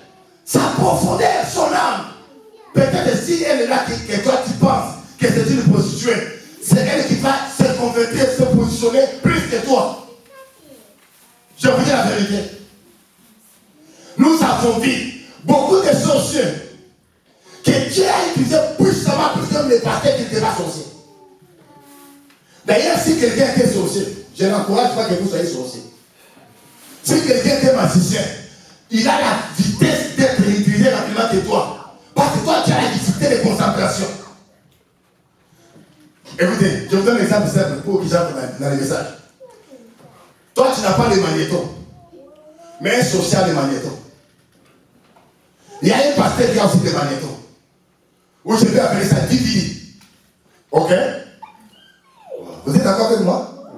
sa profondeur, son âme. Peut-être si elle est là, que toi tu penses que c'est une prostituée, c'est elle qui va se convertir, se positionner plus que toi. Je vous dis la vérité. Nous avons vu beaucoup de sorciers que Dieu a utilisé puissamment plus que les pasteurs qui étaient pas sorciers. D'ailleurs, si quelqu'un était sorcier, je n'encourage pas que vous soyez sorcier. Si quelqu'un était magicien, il a la vitesse d'être utilisé rapidement que toi. Parce que toi, tu as la difficulté de concentration. Écoutez, je vous donne un exemple simple pour qu'ils j'entre dans les messages. Toi, tu n'as pas de magnéto, mais un social de magnéto. Il y a un pasteur qui a aussi des magnétos. Ou je vais appeler ça DVD. Ok? Vous êtes d'accord avec moi?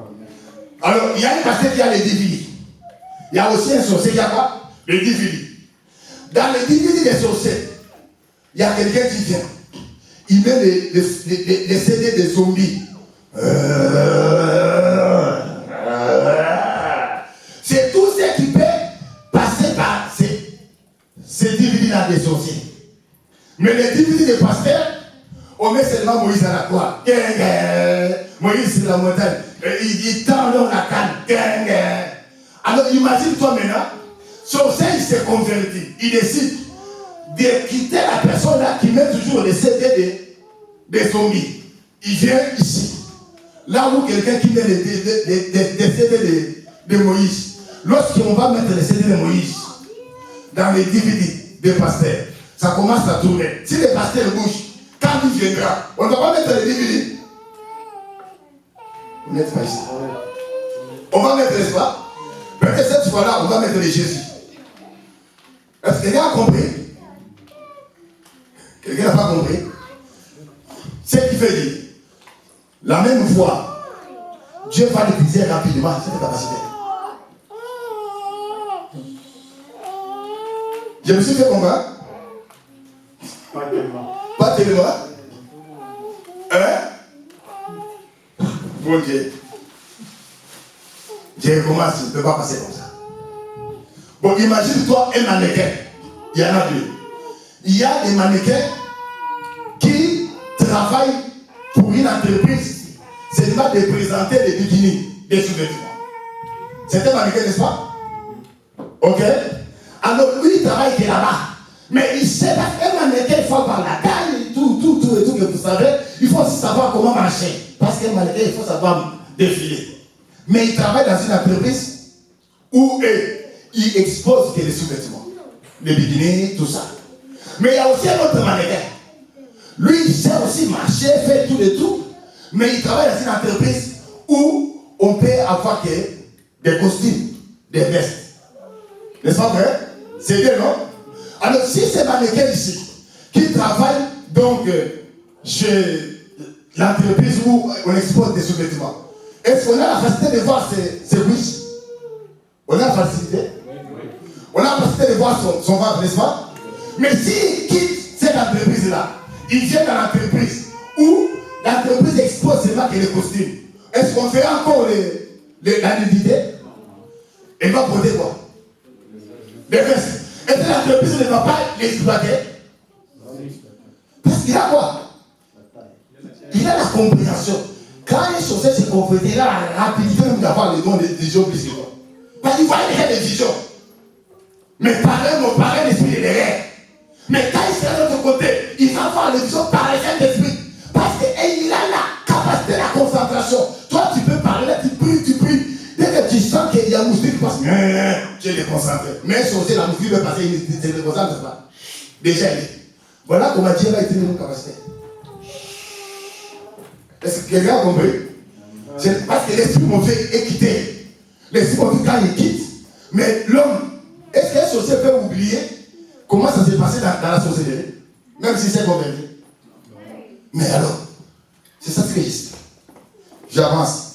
Alors, il y a un pasteur qui a les DVD. Il y a aussi un sorcier qui a quoi? Les DVD. Dans les DVD des sorciers, il y a quelqu'un qui vient. Il met les CD des zombies. C'est tout ce qui peut passer par ces DVD-là des sorciers. Mais les DVD des pasteurs, on met seulement Moïse à la croix. Moïse sur la montagne. Il tend dans la canne. Alors imagine-toi maintenant, sorcier il s'est converti. Il décide de quitter la personne là qui met toujours les CD des zombies. Il vient ici. Là où quelqu'un qui met les CD de Moïse. Lorsqu'on va mettre les CD de Moïse dans les DVD des pasteurs, ça commence à tourner. Si les pasteurs bougent, quand il viendra, on ne va pas mettre les DVD. Vous n'êtes pas ici. On va mettre les pas. Peut-être cette fois-là, on va mettre les Jésus. Est-ce que quelqu'un a compris? Quelqu'un n'a pas compris? Ce qui fait dire, la même fois, Dieu va l'utiliser rapidement cette capacité. Je me suis fait comprendre? Pas tellement. Pas tellement. Hein? Bon Dieu. Dieu commence, il ne peut pas passer comme ça. Bon, imagine-toi un mannequin. Il y en a deux. Il y a des mannequins qui travaillent pour une entreprise. C'est pas de présenter des bikinis, des sous-vêtements. C'est un mannequin, n'est-ce pas? Ok? Alors lui, il travaille qui est là-bas. Mais il sait qu'un mannequin, il faut avoir la taille, tout que vous savez. Il faut aussi savoir comment marcher. Parce qu'un mannequin, il faut savoir défiler. Mais il travaille dans une entreprise où il expose les sous-vêtements. Les bikinis, tout ça. Mais il y a aussi un autre mannequin. Lui, il sait aussi marcher, faire tout. Mais il travaille dans une entreprise où on peut avoir des costumes, des vestes. N'est-ce pas vrai? C'est bien, non? Alors, si ces mannequins ici, qui travaillent donc chez l'entreprise où on expose des sous-vêtements, est-ce qu'on a la facilité de voir ces riches? On a la facilité? On a la facilité de voir son ventre, n'est-ce pas? Mais s'il quitte cette entreprise-là, il vient dans l'entreprise où l'entreprise expose seulement que les costumes, est-ce qu'on fait encore la nudité? Elle va porter quoi? Les vestes. Et l'entreprise ne va pas l'exploiter. Parce qu'il a quoi? Il a la compréhension. Quand il est censé se compléter, il a la rapidité même d'avoir le don des visions plus que toi. Parce qu'il voit des visions. Mais pareil, mon parrain l'esprit est derrière. Mais quand il sera de l'autre côté, il va voir les visions par le Saint-Esprit. Parce qu'il a la capacité de la concentration. Toi, tu peux parler, tu pries. Dès que tu sens qu'il y a un moustique qui passe, tu es déconcentré. Mais si la moustique va passer, il ne se déconcentre pas. Déjà, voilà comment Dieu va utiliser nos capacités. Est-ce que quelqu'un a compris? C'est parce que l'esprit mauvais est quitté. L'esprit mauvais, quand il quitte, mais l'homme, est-ce qu'un sorcier peut oublier comment ça s'est passé dans la sorcellerie? Même si c'est converti. Mais alors, c'est ça ce que je dis. J'avance.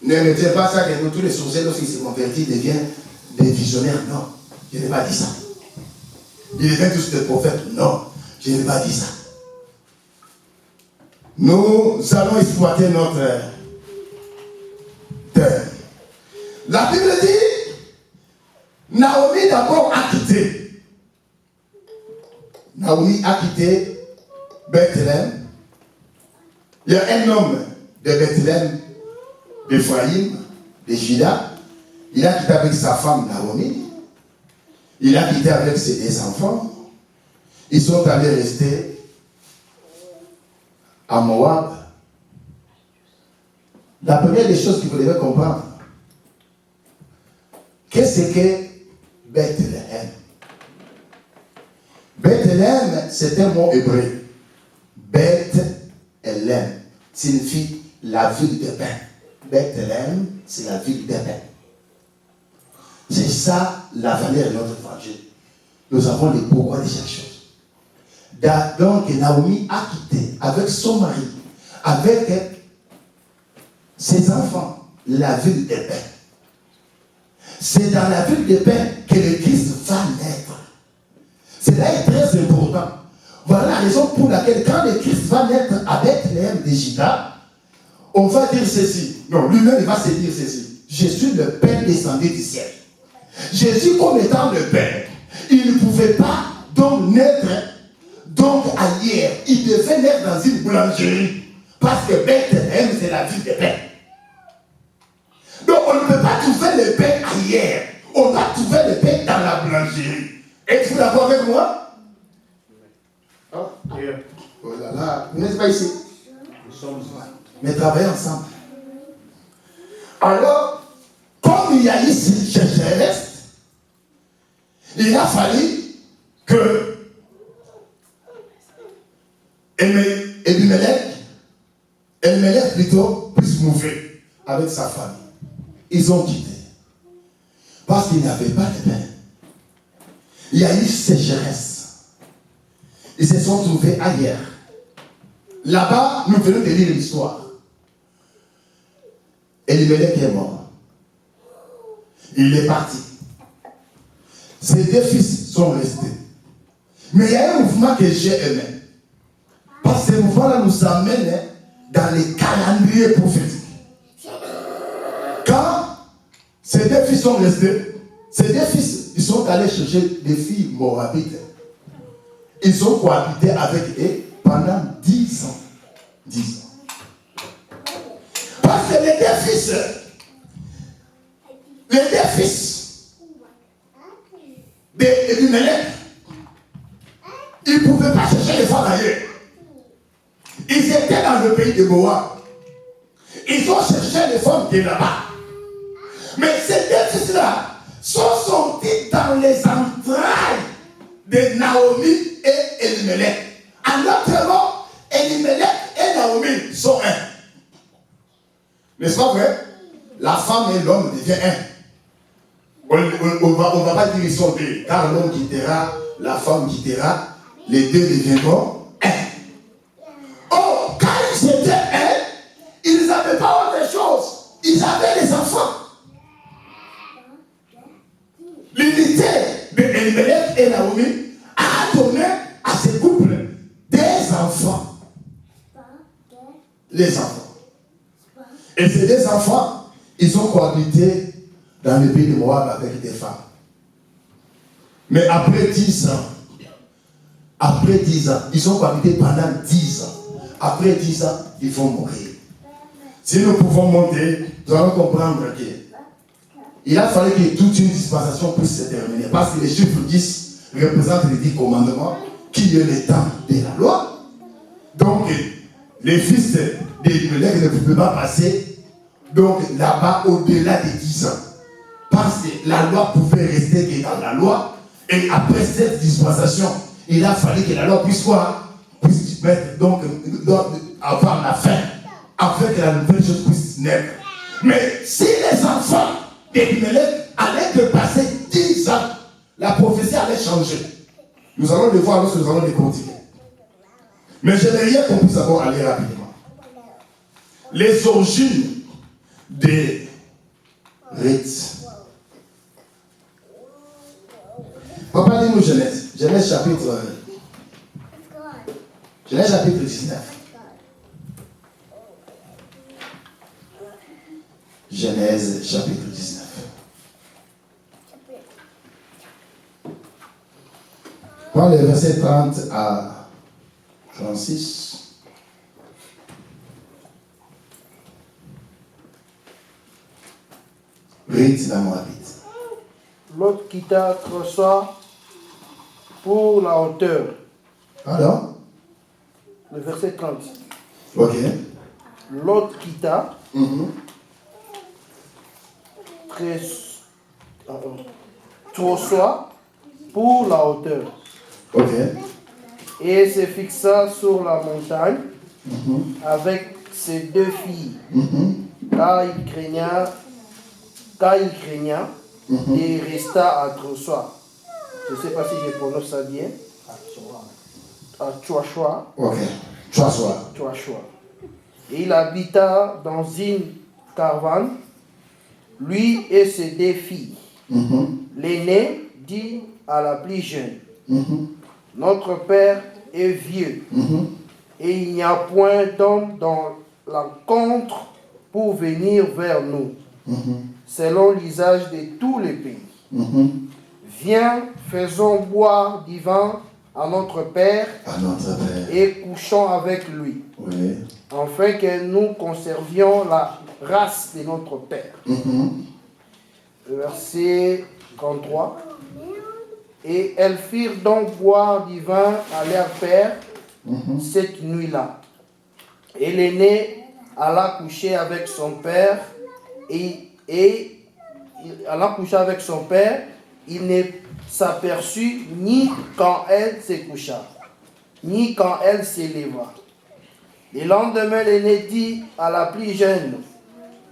Ne me dites pas ça que nous, tous les sorciers, lorsqu'ils se convertissent, deviennent des visionnaires. Non, je n'ai pas dit ça. Ils deviennent tous des prophètes. Non, je n'ai pas dit ça. Nous allons exploiter notre terre. La Bible dit, Naomi d'abord a quitté. Naomi a quitté Bethléem. Il y a un homme de Bethléem, d'Ephraïm, de Juda. Il a quitté avec sa femme Naomi. Il a quitté avec ses deux enfants. Ils sont allés rester à Moab. La première des choses que vous devez comprendre, qu'est-ce que Bethléem? Bethléem, c'est un mot hébreu. Bethléem signifie la ville de pain. Bethléem, c'est la ville de pain. C'est ça la valeur de notre évangile. Nous avons le pourquoi de chaque chose. Donc Naomi a quitté avec son mari, avec ses enfants, la ville de paix. C'est dans la ville de paix que le Christ va naître. Cela est très important. Voilà la raison pour laquelle quand le Christ va naître à Bethléem de Juda, on va dire ceci. Non, lui-même il va se dire ceci. Je suis le Père descendu du ciel. Jésus comme étant le Père, il ne pouvait pas donc naître ailleurs. Il devait naître dans une boulangerie. Parce que Bethléem, c'est la ville de paix. Donc on ne peut pas trouver le pain ailleurs. On va trouver le pain dans la boulangerie. Êtes-vous d'accord avec moi? Oh, oh là là, vous n'êtes pas ici. Mais travaillez ensemble. Alors, comme il y a ici sécheresse, il a fallu que Elimelech plutôt puisse mourir avec sa famille. Ils ont quitté. Parce qu'il n'y avait pas de pain. Il y a eu sécheresse. Ils se sont trouvés ailleurs. là-bas, nous venons de lire l'histoire. Elimelech est mort. Il est parti. Ses deux fils sont restés. Mais il y a un mouvement que j'ai aimé. Parce que ce mouvement-là nous amène dans les calendriers prophétiques. Quand ces deux fils sont restés, ces deux fils, ils sont allés chercher des filles moabites. Ils ont cohabité avec eux pendant 10 ans. 10 ans. Parce que les deux fils d'Elimelech, ils ne pouvaient pas chercher les femmes ailleurs. Ils étaient dans le pays de Moab. Ils ont cherché les femmes de là-bas. Mais ces deux fils-là sont sortis dans les entrailles de Naomi et Elimelech. En d'autres mots, Elimelech et Naomi sont un. N'est-ce pas vrai? La femme et l'homme deviennent un. On ne va pas dire ils sont deux, car l'homme quittera, la femme quittera, les deux deviendront un. Oh, quand ils étaient un, ils n'avaient pas autre chose. Ils avaient les enfants. L'unité de Elimelech et Naomi a donné à ce couple des enfants. Les enfants. Et ces deux enfants, ils ont cohabité dans le pays de Moab avec des femmes. Mais après 10 ans, ils ont cohabité pendant 10 ans. Après 10 ans, ils vont mourir. Si nous pouvons monter, nous allons comprendre qu'il a fallu que toute une dispensation puisse se terminer. Parce que les chiffres 10 représentent les 10 commandements qui est le temps de la loi. Donc, les fils d'Elimelech ne pouvaient pas passer donc là-bas au-delà de 10 ans. Parce que la loi pouvait rester que dans la loi. Et après cette dispensation, il a fallu que la loi puisse quoi? Puisse mettre donc avoir la fin. Afin que la nouvelle chose puisse naître. Mais si les enfants d'Elimelech allaient dépasser 10 ans, la prophétie allait changer. Nous allons le voir lorsque nous allons décortiquer. Mais j'aimerais qu'on puisse d'abord aller rapidement. Les origines de Ruth. Papa, dis-nous Genèse. Genèse chapitre 19. Genèse chapitre 19. Prends les versets 30 à 36. Ruth la Moabite. L'autre quitta Trosoa pour la hauteur. Alors? Le verset 30. Ok. L'autre quitta Trosoa pour la hauteur. Ok. Et se fixa sur la montagne avec ses deux filles. Car il craignait et resta à Trosoa. Je ne sais pas si je prononce ça bien. À Trosoa. Ok. Trosoa. Et il habita dans une caravane, lui et ses deux filles. L'aîné dit à la plus jeune, notre père est vieux, et il n'y a point d'homme dans l'encontre pour venir vers nous, selon l'usage de tous les pays. Viens, faisons boire du vin à notre père, et couchons avec lui, afin que nous conservions la race de notre père. Verset 33. Et elles firent donc boire du vin à leur père cette nuit-là. Et l'aîné alla coucher avec son père, et alla coucher avec son père. Il ne s'aperçut ni quand elle se coucha, ni quand elle s'éleva. Le lendemain, l'aîné dit à la plus jeune,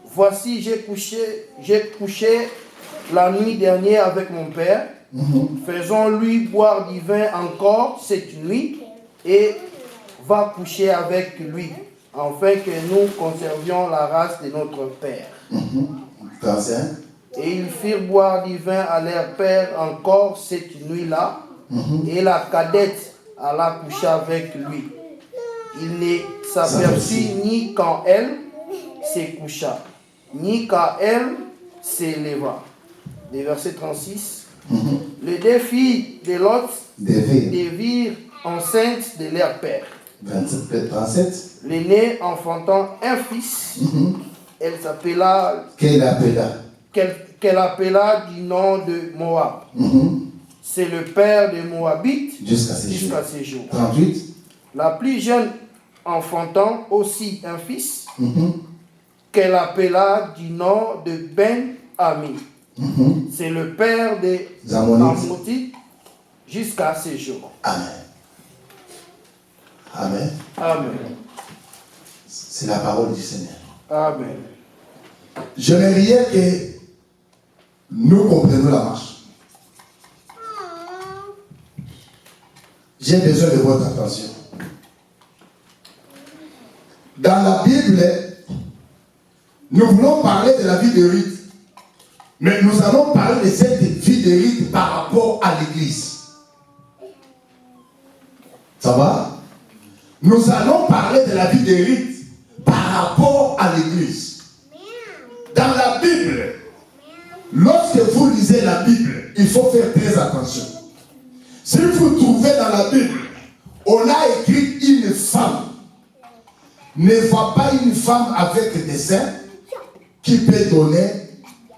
voici, j'ai couché la nuit dernière avec mon père. Faisons-lui boire du vin encore cette nuit, et va coucher avec lui, afin que nous conservions la race de notre père. 35. Et ils firent boire du vin à leur père encore cette nuit-là, et la cadette alla coucher avec lui. Il ne s'aperçut ni quand elle se coucha, ni quand elle s'éleva. Le verset 36. Les deux filles de Lot virent enceintes de leur père. 27, 37. L'aînée enfantant un fils, elle s'appela qu'elle appela du nom de Moab. C'est le père de Moabites Jusqu'à ces jours. 38. La plus jeune enfantant aussi un fils, qu'elle appela du nom de Ben-Ami. C'est le père des Ammonites jusqu'à ces jours. Amen. Amen. Amen. C'est la parole du Seigneur. Amen. J'aimerais que nous comprenions la marche. J'ai besoin de votre attention. Dans la Bible, nous voulons parler de la vie de Ruth, mais nous allons parler de cette vie de Ruth par rapport à l'Église. Ça va? Nous allons parler de la vie de Ruth par rapport à l'Église. Dans la Bible, lorsque vous lisez la Bible, il faut faire très attention. Si vous trouvez dans la Bible, on a écrit une femme. Ne voit pas une femme avec des seins qui peut donner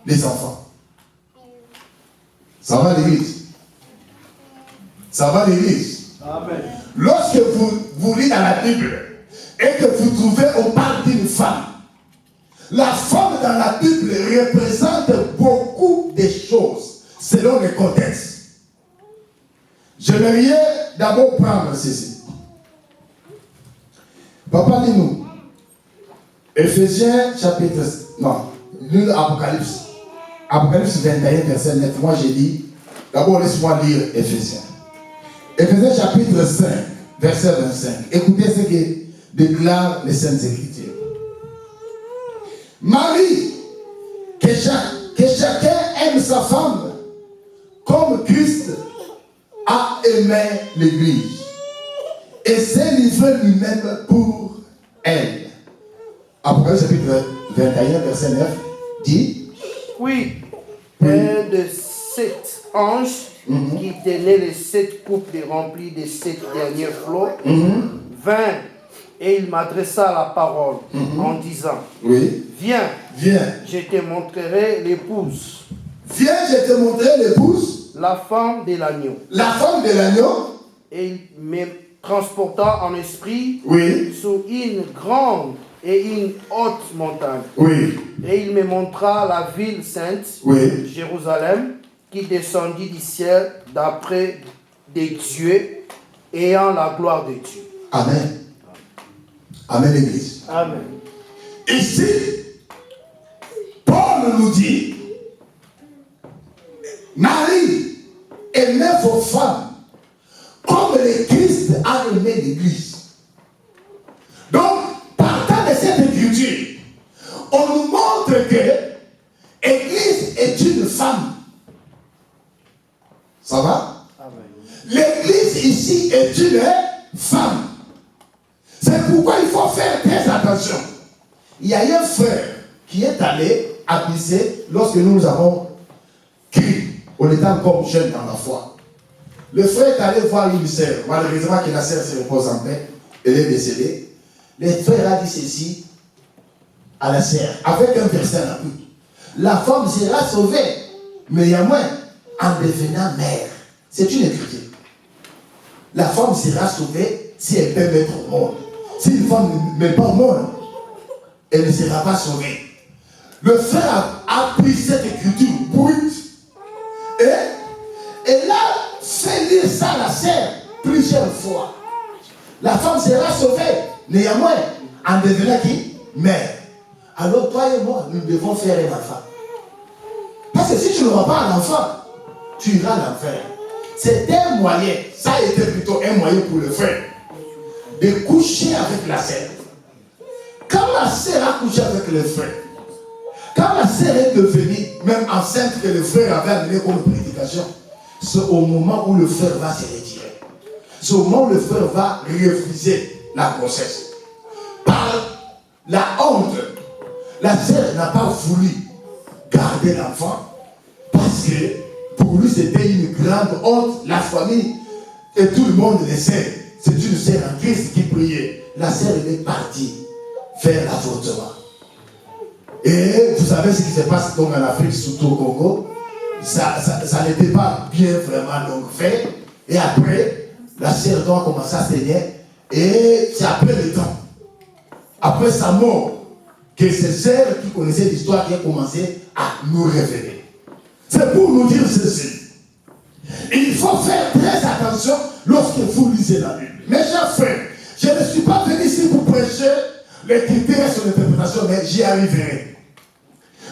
des enfants. Ça va l'Église? Ça va l'Église? Amen. Lorsque vous lisez dans la Bible et que vous trouvez, on parle d'une femme. La femme dans la Bible représente beaucoup de choses selon le contexte. J'aimerais d'abord prendre ceci. Papa, lis-nous. Éphésiens chapitre... Non, lis Apocalypse. Apocalypse 21, verset 9. Moi, j'ai dit... D'abord, laisse-moi lire Éphésiens. Éphésiens chapitre 5, verset 25. Écoutez ce que déclarent les Saintes Écritures. Marie, que chacun aime sa femme comme Christ a aimé l'Église et s'est livré lui-même pour elle. Apocalypse chapitre 21, verset 9 dit. Oui, un de 7 anges qui tenait les 7 coupes remplies des 7 derniers flots vint et il m'adressa la parole en disant, oui. Viens, je te montrerai l'épouse. Viens, je te montrerai l'épouse. La femme de l'agneau. La femme de l'agneau. Et il me transporta en esprit oui. sur une grande et une haute montagne. Oui. Et il me montra la ville sainte, oui. Jérusalem, qui descendit du ciel d'après des dieux, ayant la gloire de Dieu. Amen. Amen, l'Église. Amen. Ici, Paul nous dit, Marie, aimez vos femmes comme le Christ a aimé l'Église. Donc, partant de cette écriture, on nous montre que l'Église est une femme. Ça va? L'Église ici est une femme. C'est pourquoi il faut faire très attention. Il y a un frère qui est allé à Bissé lorsque nous avons crié. On était encore jeunes dans la foi. Le frère est allé voir une sœur. Malheureusement que la sœur se repose en paix. Elle est décédée. Le frère a dit ceci à la sœur, avec un verset à l'appui. La femme sera sauvée, mais il y a moins, en devenant mère. C'est une écriture. La femme sera sauvée si elle peut mettre au monde. Si une femme ne met pas au monde, elle ne sera pas sauvée. Le frère a pris cette écriture brute et elle a fait lire ça à la sœur plusieurs fois. La femme sera sauvée, néanmoins, en devenant qui? Mère. Alors toi et moi, nous devons faire un enfant. Parce que si tu n'auras pas un enfant, tu iras à l'enfer. C'est un moyen. Ça a été plutôt un moyen pour le frère de coucher avec la sœur. Quand la sœur a couché avec le frère, quand la sœur est devenue même enceinte que le frère avait amené comme prédication, c'est au moment où le frère va se retirer. C'est au moment où le frère va refuser la grossesse. Par la honte, la sœur n'a pas voulu garder l'enfant parce que pour lui c'était une grande honte. La famille et tout le monde le sait. C'est une sœur en Christ qui priait. La sœur est partie vers l'avortement. Et vous savez ce qui se passe donc en Afrique, surtout au Congo. Ça n'était pas bien vraiment donc fait. Et après, la sœur doit commencer à saigner. Et c'est après le temps, après sa mort, que ces sœurs qui connaissaient l'histoire qui ont commencé à nous révéler. C'est pour nous dire ceci. Il faut faire très attention lorsque vous lisez la Bible. Mes chers frères, je ne suis pas venu ici pour prêcher les critères sur l'interprétation, mais j'y arriverai.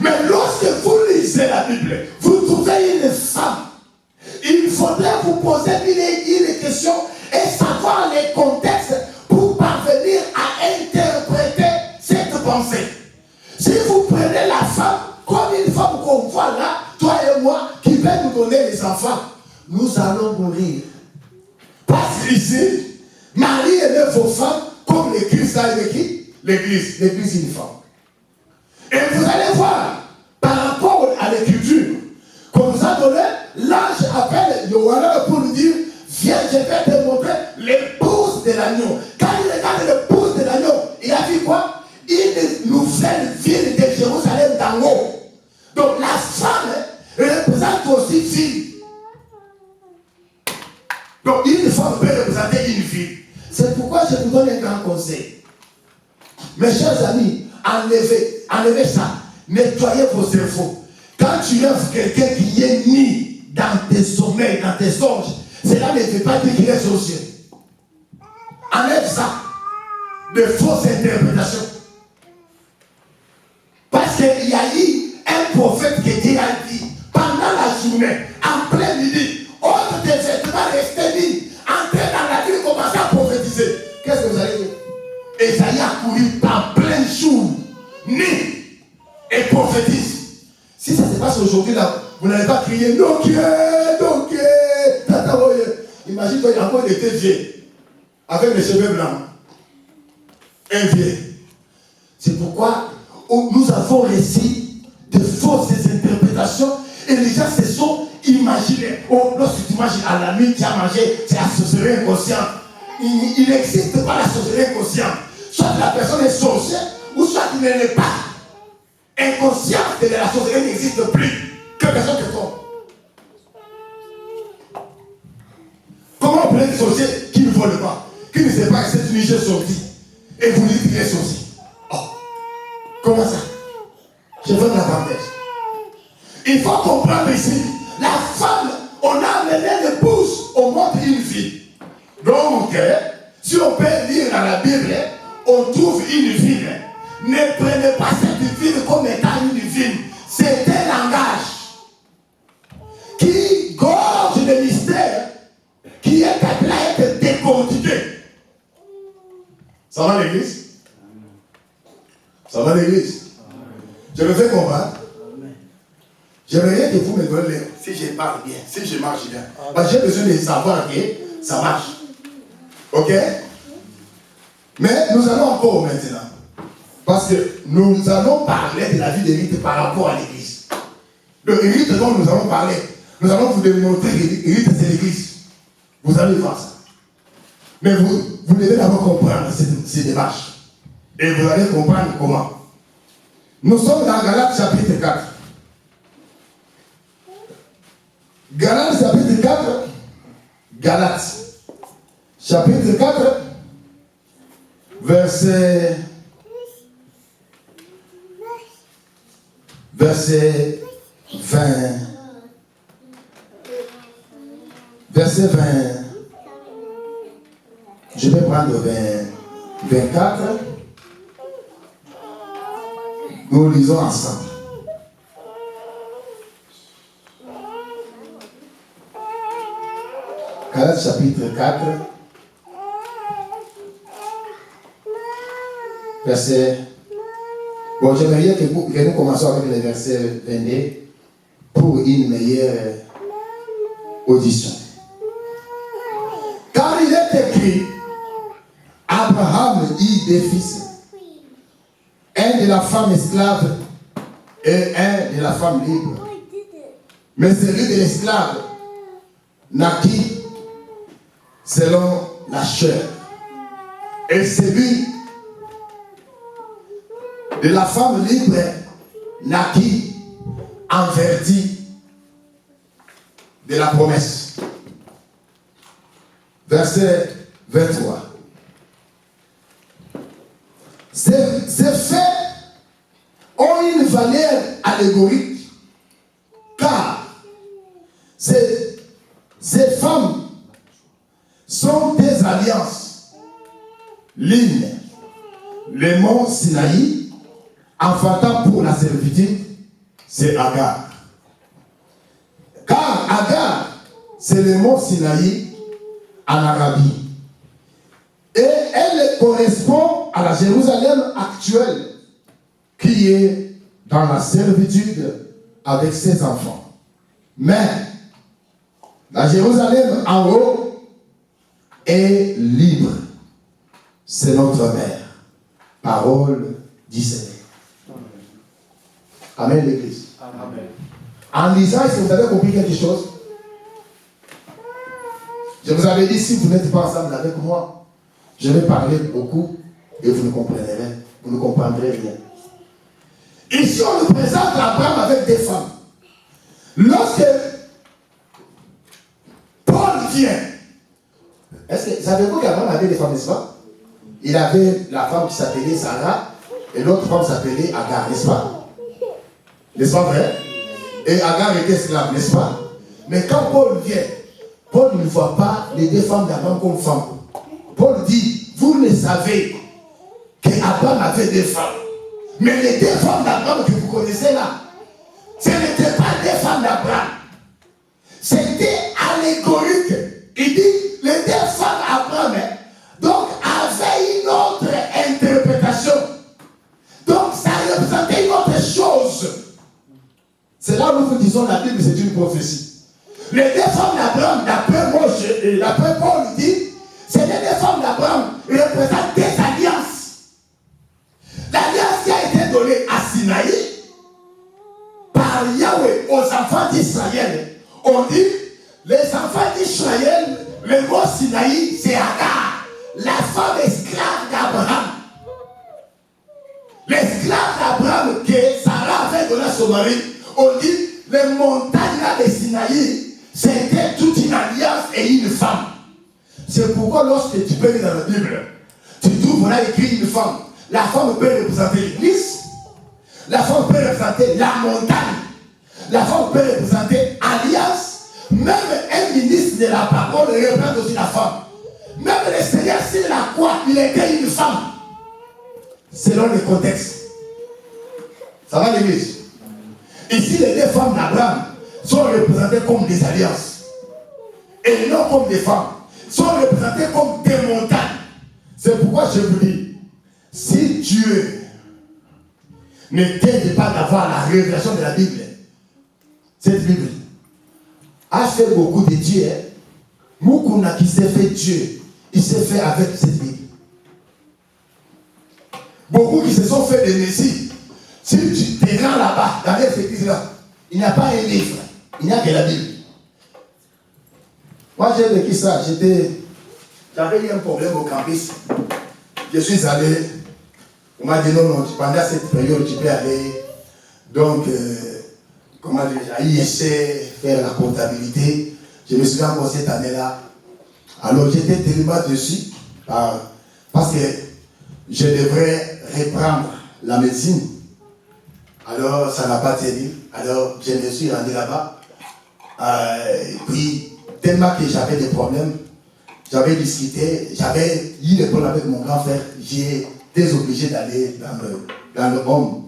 Mais lorsque vous lisez la Bible, vous trouvez une femme. Il faudrait vous poser une question et savoir les contextes pour parvenir à interpréter cette pensée. Si vous prenez la femme comme une femme qu'on voit là, toi et moi, qui va nous donner les enfants, nous allons mourir. Parce qu'ici, Marie aimait vos femmes comme l'Église a aimé qui? L'Église est une femme. Et vous allez voir, par rapport à l'Écriture, qu'on nous a donné, l'ange appelle Yohana pour nous dire, viens, je vais te montrer l'épouse de l'agneau. Quand il regarde l'épouse de l'agneau, il a vu quoi? Une nouvelle ville de Jérusalem d'en haut. Donc la femme représente aussi fille. Donc une femme peut représenter une fille. C'est pourquoi je vous donne un grand conseil. Mes chers amis, enlevez ça. Nettoyez vos cerveaux. Quand tu rêves quelqu'un qui est mis dans tes sommeils, dans tes songes, cela ne veut pas dire qu'il est sorcier. Enlève ça. De fausses interprétations. Parce qu'il y a eu un prophète qui Dieu a dit pendant la journée, en plein midi, ôte tes vêtements, restez mis, entrez dans la ville, commencez à prophétiser. Qu'est-ce que vous allez dire? Esaïe a couru en plein jour, nu, et prophétise. Si ça se passe aujourd'hui là, vous n'allez pas crier non Dieu, tata. Imagine toi, encore il était vieux, avec les cheveux blancs. Un vieux. C'est pourquoi nous avons reçu de fausses interprétations et les gens se sont imaginés. Oh, lorsque tu manges à la nuit, tu as mangé, c'est la sorcellerie inconsciente. Il n'existe pas la sorcellerie inconsciente. Soit la personne est sorcière, ou soit il ne l'est pas. Inconsciente de la sorcellerie n'existe plus. Que personne te trompe. Comment on peut être sorcier qui ne vole pas, qui ne sait pas que c'est une niche sortie, et vous dites qu'il est sorcier? Oh. Comment ça? Je veux la parenthèse. Il faut comprendre ici, la femme, on a amené l'épouse, on montre une fille. Donc, si on peut lire dans la Bible, on trouve une ville. Ne prenez pas cette ville comme étant une ville. C'est un langage qui gorge de mystères, qui est appelé à être décortiqué. Ça va l'église? Ça va l'église? Je me fais comprendre. J'aimerais que vous me donnez, si je parle bien, si je marche bien. Parce que j'ai besoin de savoir que ça marche. Ok? Mais nous allons encore maintenant. Parce que nous allons parler de la vie de Rite par rapport à l'église. Le rite dont nous allons parler, nous allons vous démontrer que Rite c'est l'église. Vous allez voir ça. Mais vous devez d'abord comprendre ces démarches. Et vous allez comprendre comment. Nous sommes dans Galates chapitre 4. Galates chapitre 4. Galates chapitre 4. Verset 20. Verset 20. Je vais prendre 24. Nous lisons ensemble. Galates chapitre 4. verset. Bon, j'aimerais que nous commencions avec le verset 22 pour une meilleure audition. Car il est écrit, Abraham eut deux fils, un de la femme esclave et un de la femme libre. Mais celui de l'esclave naquit selon la chair. Et celui de la femme libre naquit en vertu de la promesse. Verset 23. Ces faits ont une valeur allégorique, car ces femmes sont des alliances. L'une, le mont Sinaï, enfantant pour la servitude, c'est Agar. Car Agar, c'est le mont Sinaï en Arabie. Et elle correspond à la Jérusalem actuelle, qui est dans la servitude avec ses enfants. Mais la Jérusalem en haut est libre. C'est notre mère. Parole du Seigneur. Amen, l'Église. Amen. En lisant, est-ce que vous avez compris quelque chose? Je vous avais dit, si vous n'êtes pas ensemble avec moi, je vais parler beaucoup et vous ne comprendrez rien. Ici, on nous présente Abraham avec des femmes. Lorsque Paul vient, est-ce que savez-vous qu'Abraham avait des femmes, n'est-ce pas? Il avait la femme qui s'appelait Sarah et l'autre femme s'appelait Agar, n'est-ce pas? N'est-ce pas vrai? Et Agar était esclave, n'est-ce pas? Mais quand Paul vient, Paul ne voit pas les deux femmes d'Abraham comme femmes. Paul dit, vous ne savez qu'Abraham avait deux femmes. Mais les deux femmes d'Abraham que vous connaissez là, ce n'étaient pas des femmes d'Abraham. C'était allégorique. Il dit, les deux femmes d'Abraham, donc, avaient une autre interprétation. Donc, ça représentait une autre chose. C'est là où nous vous disons la Bible, c'est une prophétie. Les deux femmes d'Abraham, d'après Moïse et d'après Paul, dit, c'est les deux femmes d'Abraham représentent des alliances. L'alliance qui a été donnée à Sinaï par Yahweh aux enfants d'Israël. On dit, les enfants d'Israël, le mot Sinaï, c'est Agar, la femme esclave d'Abraham. L'esclave d'Abraham que Sarah avait donné à son mari, on dit, les montagnes là de Sinaï, c'était toute une alliance et une femme. C'est pourquoi lorsque tu peux lire dans la Bible, tu trouves on a écrit une femme. La femme peut représenter l'église, la femme peut représenter la montagne, la femme peut représenter alliance. Même un ministre de la parole représente aussi la femme. Même le Seigneur sur la croix, il était une femme. Selon le contexte. Ça va l'église? Ici, les deux femmes d'Abraham sont représentées comme des alliances. Et non comme des femmes. Sont représentées comme des montagnes. C'est pourquoi je vous dis, si Dieu ne t'aide pas d'avoir la révélation de la Bible, cette Bible a fait beaucoup de Dieu. Moukouna qui s'est fait Dieu, il s'est fait avec cette Bible. Beaucoup qui se sont fait des messies. Si tu te rends là-bas, dans les églises-là, il n'y a pas un livre, il n'y a que la Bible. Moi j'ai vécu ça, j'avais eu un problème au campus. Je suis allé, on m'a dit non, pendant cette période tu peux aller, donc, comment dire, à ISC, faire la comptabilité. Je me suis encore cette année-là. Alors j'étais tellement dessus, parce que je devrais reprendre la médecine. Alors ça n'a pas tenu. Alors je me suis rendu là-bas. Et puis, tellement que j'avais des problèmes, j'avais discuté, j'avais eu des problèmes avec mon grand frère, j'étais obligé d'aller dans le home.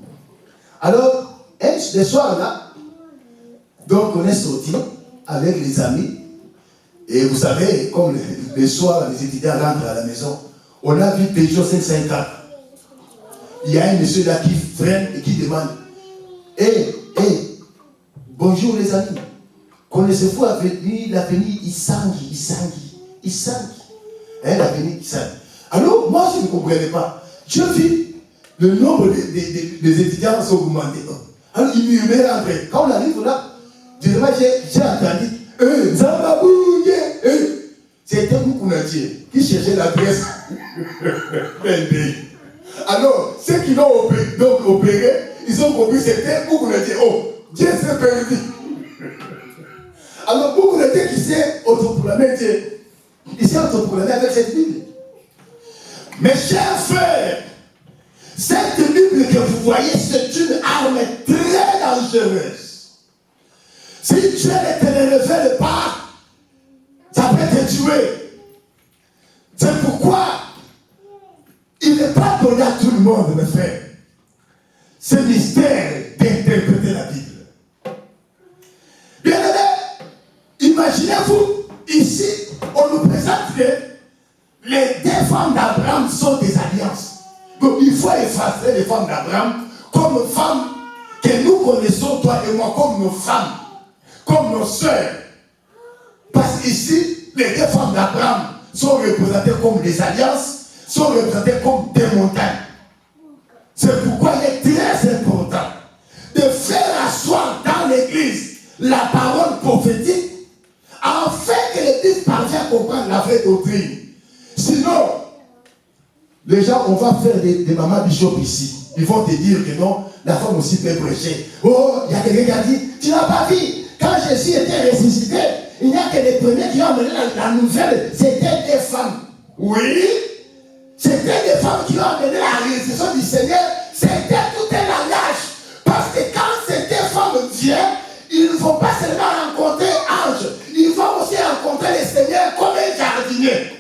Alors, ce soir-là, donc on est sorti avec les amis. Et vous savez, comme le soir, les étudiants rentrent à la maison, on a vu Peugeot 554. il y a un monsieur là qui freine et qui demande bonjour les amis. Connaissez-vous l'avenue Isangi? L'avenue Isangi. Alors, moi, je ne comprenais pas. Je vis le nombre des étudiants sont augmentés. Alors, il murmurait entre. Quand on arrive là, j'ai entendu Zambabouye. C'était Moukounatier qui cherchait l'adresse d'un pays. Alors, ceux qui l'ont opéré, ils ont compris que c'était Moukounatier. Oh, Dieu s'est perdu. Alors, Moukounatier qui s'est autoproclamé Dieu, il s'est autoproclamé avec cette Bible. Mes chers frères, cette Bible que vous voyez, c'est une arme très dangereuse. Si Dieu ne te le révèle pas, ça peut te tuer. C'est pourquoi il n'est pas donné à tout le monde, mes frères, ce mystère d'interpréter la Bible. Bien aimé, imaginez-vous, ici, on nous présente que les deux femmes d'Abraham sont des alliances. Donc il faut effacer les femmes d'Abraham comme femmes que nous connaissons, toi et moi, comme nos femmes, comme nos sœurs. Parce qu'ici, les deux femmes d'Abraham sont représentées comme des alliances, sont représentées comme des montagnes. C'est pourquoi il est très important de faire asseoir dans l'église la parole prophétique afin que l'église parvienne à comprendre la vraie doctrine. Sinon, les gens, on va faire des mamans bishop ici. Ils vont te dire que non, la femme aussi peut prêcher. Oh, il y a quelqu'un qui a dit, tu n'as pas vu, quand Jésus était ressuscité, il n'y a que les premiers qui ont amené la nouvelle, c'était des femmes. Oui, c'était des femmes qui ont amené la résurrection du Seigneur, c'était tout un langage. Parce que quand ces deux femmes viennent, ils ne vont pas seulement rencontrer ange, ils vont aussi rencontrer le Seigneur comme un jardinier.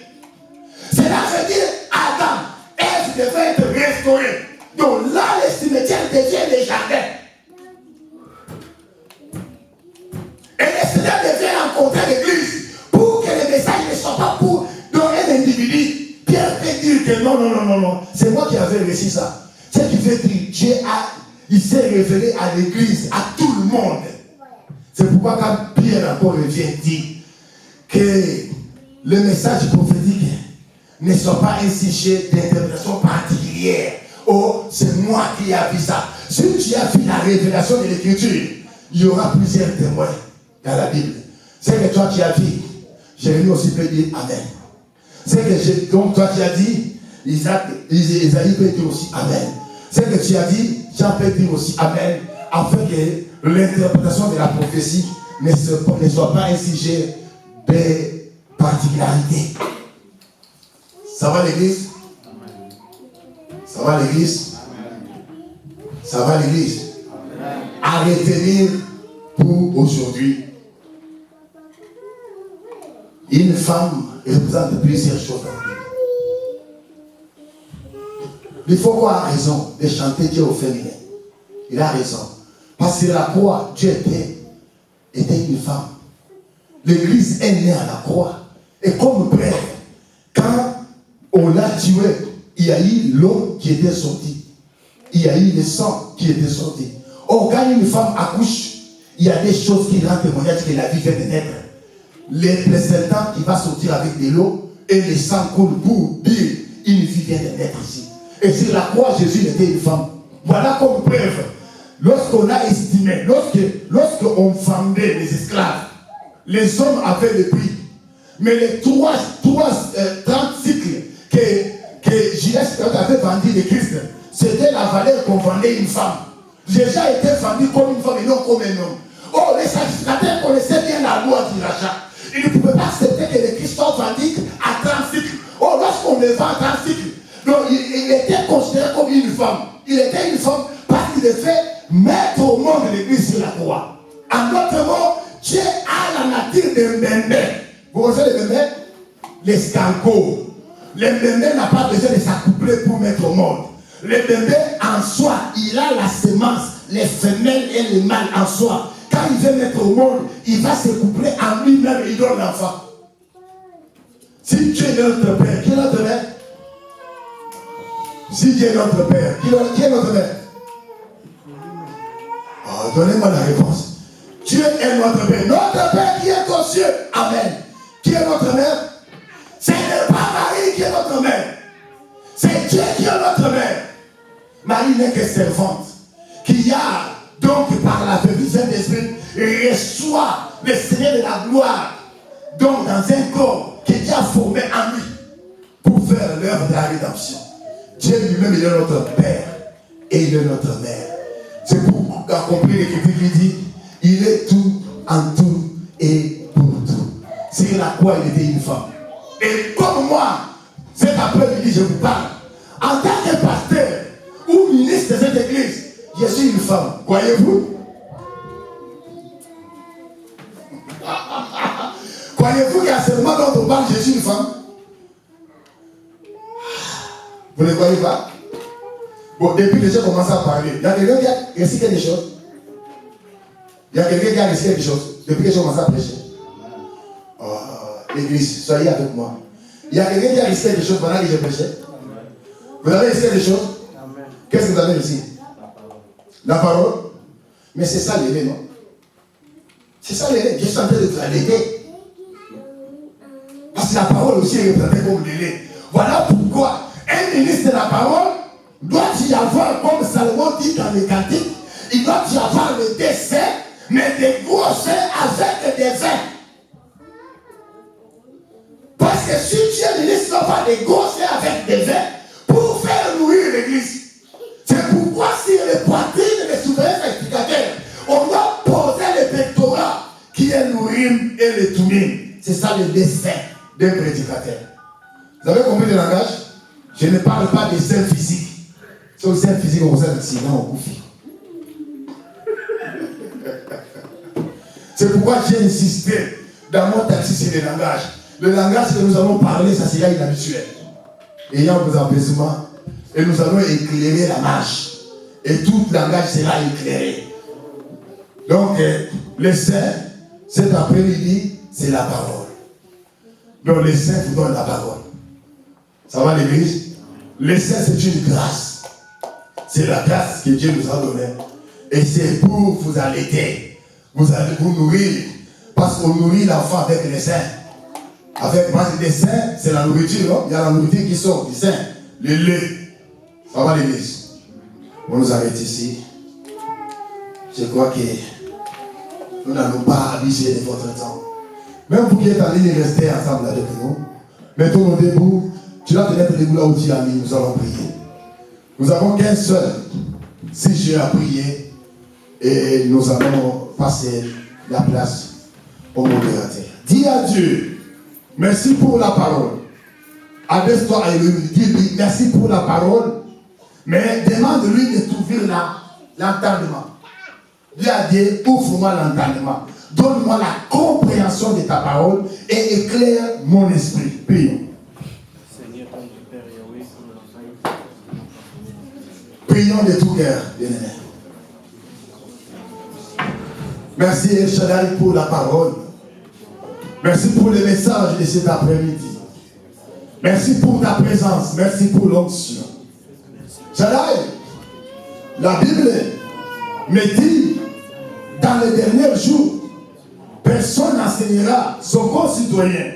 Cela veut dire Adam, Ève devait être restaurée. Donc là, les cimetières deviennent des jardins. Et le Seigneur devait rencontrer l'église pour que le message ne soit pas pour un individu. Pierre peut dire que non, c'est moi qui avais réussi ça. Ce qui veut dire Dieu il s'est révélé à l'église, à tout le monde. C'est pourquoi quand Pierre encore revient dit que le message prophétique ne soit pas un sujet d'interprétation particulière. Oh, c'est moi qui ai vu ça. Si tu as vu la révélation de l'écriture, il y aura plusieurs témoins dans la Bible. C'est que toi tu as vu, Jérémie aussi peut dire Amen. C'est que donc toi tu as dit, Isaïe peut dire aussi Amen. C'est que tu as dit, Jean peut dire aussi Amen, afin que l'interprétation de la prophétie ne soit pas un sujet de particularité. Ça va l'église? Ça va l'église? Ça va l'église? À retenir pour aujourd'hui. Une femme représente plusieurs choses dans la Bible. Il faut avoir raison de chanter Dieu au féminin. Il a raison. Parce que la croix, Dieu était une femme. L'église est née à la croix. Et comme prêtre, quand on l'a tué, il y a eu l'eau qui était sortie. Il y a eu le sang qui était sorti. Or, quand une femme accouche, il y a des choses qui rendent témoignage que la vie vient de naître. Le placenta qui va sortir avec de l'eau et le sang coule pour dire une vie vient de naître ici. Et sur la croix, Jésus était une femme. Voilà comme preuve. Lorsqu'on a estimé, lorsqu'on vendait les esclaves, les hommes avaient le prix. Mais les 30 cycles que J.S. avait vendu de Christ, c'était la valeur qu'on vendait une femme. Jésus a été vendu comme une femme et non comme un homme. Oh, les sacrificateurs connaissaient bien la loi du rachat. Ils ne pouvaient pas accepter que le Christ soit vendu à 30 cycles. Oh, lorsqu'on le vend à 30 cycles, donc il était considéré comme une femme. Il était une femme parce qu'il devait mettre au monde l'église sur la croix. En d'autres mots, Dieu a la nature d'un bébé. Vous connaissez le bébé? L'escargot. Le bébé n'a pas besoin de s'accoupler pour mettre au monde. Le bébé en soi, il a la semence, les femelles et les mâles en soi. Quand il veut mettre au monde, il va se coupler en lui-même et il donne l'enfant. Si Dieu est notre Père, qui est notre Père? Si Dieu est notre Père, qui est notre Père? Oh, donnez-moi la réponse. Dieu est notre Père. Notre Père qui est aux cieux. Amen. Qui est notre mère? Ce n'est pas Marie qui est notre mère. C'est Dieu qui est notre mère. Marie n'est que servante. Qui a donc par la vérité du Saint-Esprit reçoit le Seigneur de la gloire. Donc dans un corps qui Dieu a formé en lui pour faire l'œuvre de la rédemption. Dieu lui-même, il est notre Père et il est notre mère. C'est pour accomplir l'écriture qui dit, il est tout en tout et pour tout. C'est la quoi il était une femme. Et comme moi, cet après-midi, je vous parle, en tant que pasteur ou ministre de cette église, je suis une femme. Croyez-vous? Croyez-vous qu'à ce moment dont on parle, je suis une femme? Vous ne croyez pas? Bon, depuis que j'ai commencé à parler, il y a quelqu'un qui a réussi quelque chose? Il y a quelqu'un qui a réussi quelque chose depuis que j'ai commencé à prêcher? Oh, l'église, soyez avec moi. Il y a quelqu'un qui a réussi quelque chose pendant que j'ai prêché? Vous avez réussi quelque chose? Qu'est-ce que vous avez réussi? La parole? Mais c'est ça l'aider, non? C'est ça l'aider. Je suis en train de vous aider. Parce que la parole aussi est représentée comme l'aider. Voilà pourquoi un ministre de la parole doit y avoir, comme Salomon dit dans les cantiques, il doit y avoir le dessin, mais des gros seins avec des vins. Parce que si tu es ministre, tu dois avoir des gros seins avec des vins pour faire nourrir l'église. C'est pourquoi sur les poitrines des souverains sacrificateurs, on doit poser le pectorat qui est l'urim et le tumim. C'est ça le dessin d'un prédicateur. Vous avez compris le langage? Je ne parle pas des seins physiques. Sur les seins physiques, on vous a dit non, on bouffe. C'est pourquoi j'ai insisté dans mon taxi sur le langage. Le langage que nous allons parler, ça sera inhabituel. Ayant vos apaisements, et nous allons éclairer la marche. Et tout langage sera éclairé. Donc, les saints, cet après-midi, c'est la parole. Donc, les saints vous donnent la parole. Ça va l'église? Les saints, c'est une grâce. C'est la grâce que Dieu nous a donnée. Et c'est pour vous allaiter. Vous allez vous nourrir. Parce qu'on nourrit l'enfant avec les saints. Avec les saints, c'est la nourriture. Non? Il y a la nourriture qui sort du sein. Le lait. Ça va l'église? On nous arrête ici. Je crois que nous n'allons pas abuser de votre temps. Même vous qui êtes en ligne, restez ensemble avec nous. Mettons-nous debout. Tu vas te mettre debout là où tu as mis. Nous allons prier. Nous n'avons qu'un seul sujet à prier. Et nous allons passer la place au modérateur. Dis à Dieu, merci pour la parole. Adresse-toi à lui, dis-lui merci pour la parole. Mais demande-lui de t'ouvrir l'entendement. Dis à Dieu, ouvre-moi l'entendement. Donne-moi la compréhension de ta parole et éclaire mon esprit. Prions. Prions de tout cœur, bien-aimé. Merci El Shaddai pour la parole. Merci pour le message de cet après-midi. Merci pour ta présence. Merci pour l'onction. Shaddai, la Bible me dit, dans les derniers jours, personne n'enseignera son concitoyen,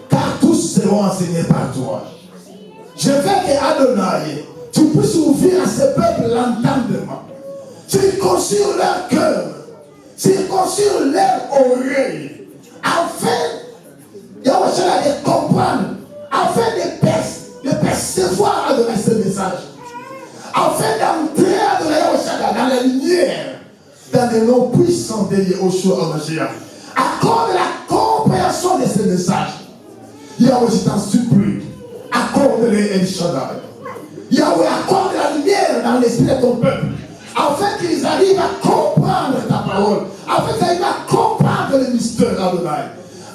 car tous seront enseignés par toi. Je veux que Adonai, tu puisses ouvrir à ce peuple l'entendement, circoncire leur cœur, circoncire leur oreille, afin de comprendre, afin de percevoir Adonai ce message, afin d'entrer Adonai dans la lumière, dans le nom puissant de Yehoshua HaMashiach. Accorde la compréhension de ce message. Yahweh, je t'en supplie, accorde-les El Shaddai. Yahweh, accorde la lumière dans l'esprit de ton peuple, afin qu'ils arrivent à comprendre ta parole, afin qu'ils arrivent à comprendre le mystère Adonai.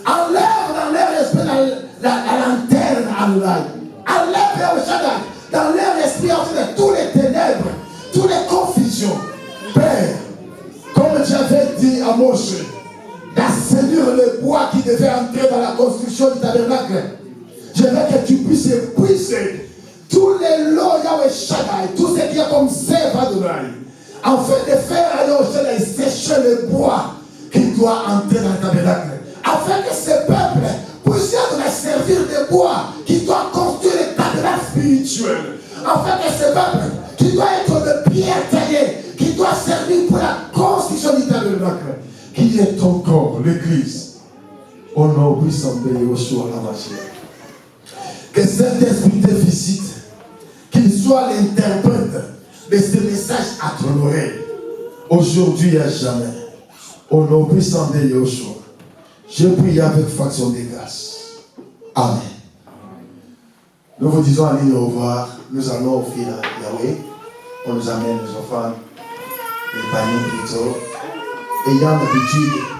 Enlève dans leur esprit la lanterne Adonai. Enlève El Shaddai dans leur esprit en fait de tous les ténèbres, toutes les confusions. Père, comme tu avais dit à Moshe, d'assainir le bois qui devait entrer dans la construction du tabernacle, je veux que tu puisses épuiser tous les lots Yahweh Shaddai, tout ce qu'il y a comme sève Adonai, afin de faire aller au Shaddai sécher le bois qui doit entrer dans le tabernacle, afin que ce peuple puisse servir de bois qui doit construire le tabernacle spirituel, afin que ce peuple qui doit être de pierre taillée, qui doit servir pour la construction du tabernacle, qui est ton corps, l'église, au nom puissant de Yeshua HaMashiach. Que cet esprit te visite, qu'il soit l'interprète de ce message à ton oreille, aujourd'hui et à jamais. Au nom puissant de Yeshua, je prie avec faction de grâce. Amen. Nous vous disons à l'île au revoir. Nous allons offrir à Yahweh. On nous amène les enfants, les paniers plutôt, ayant l'habitude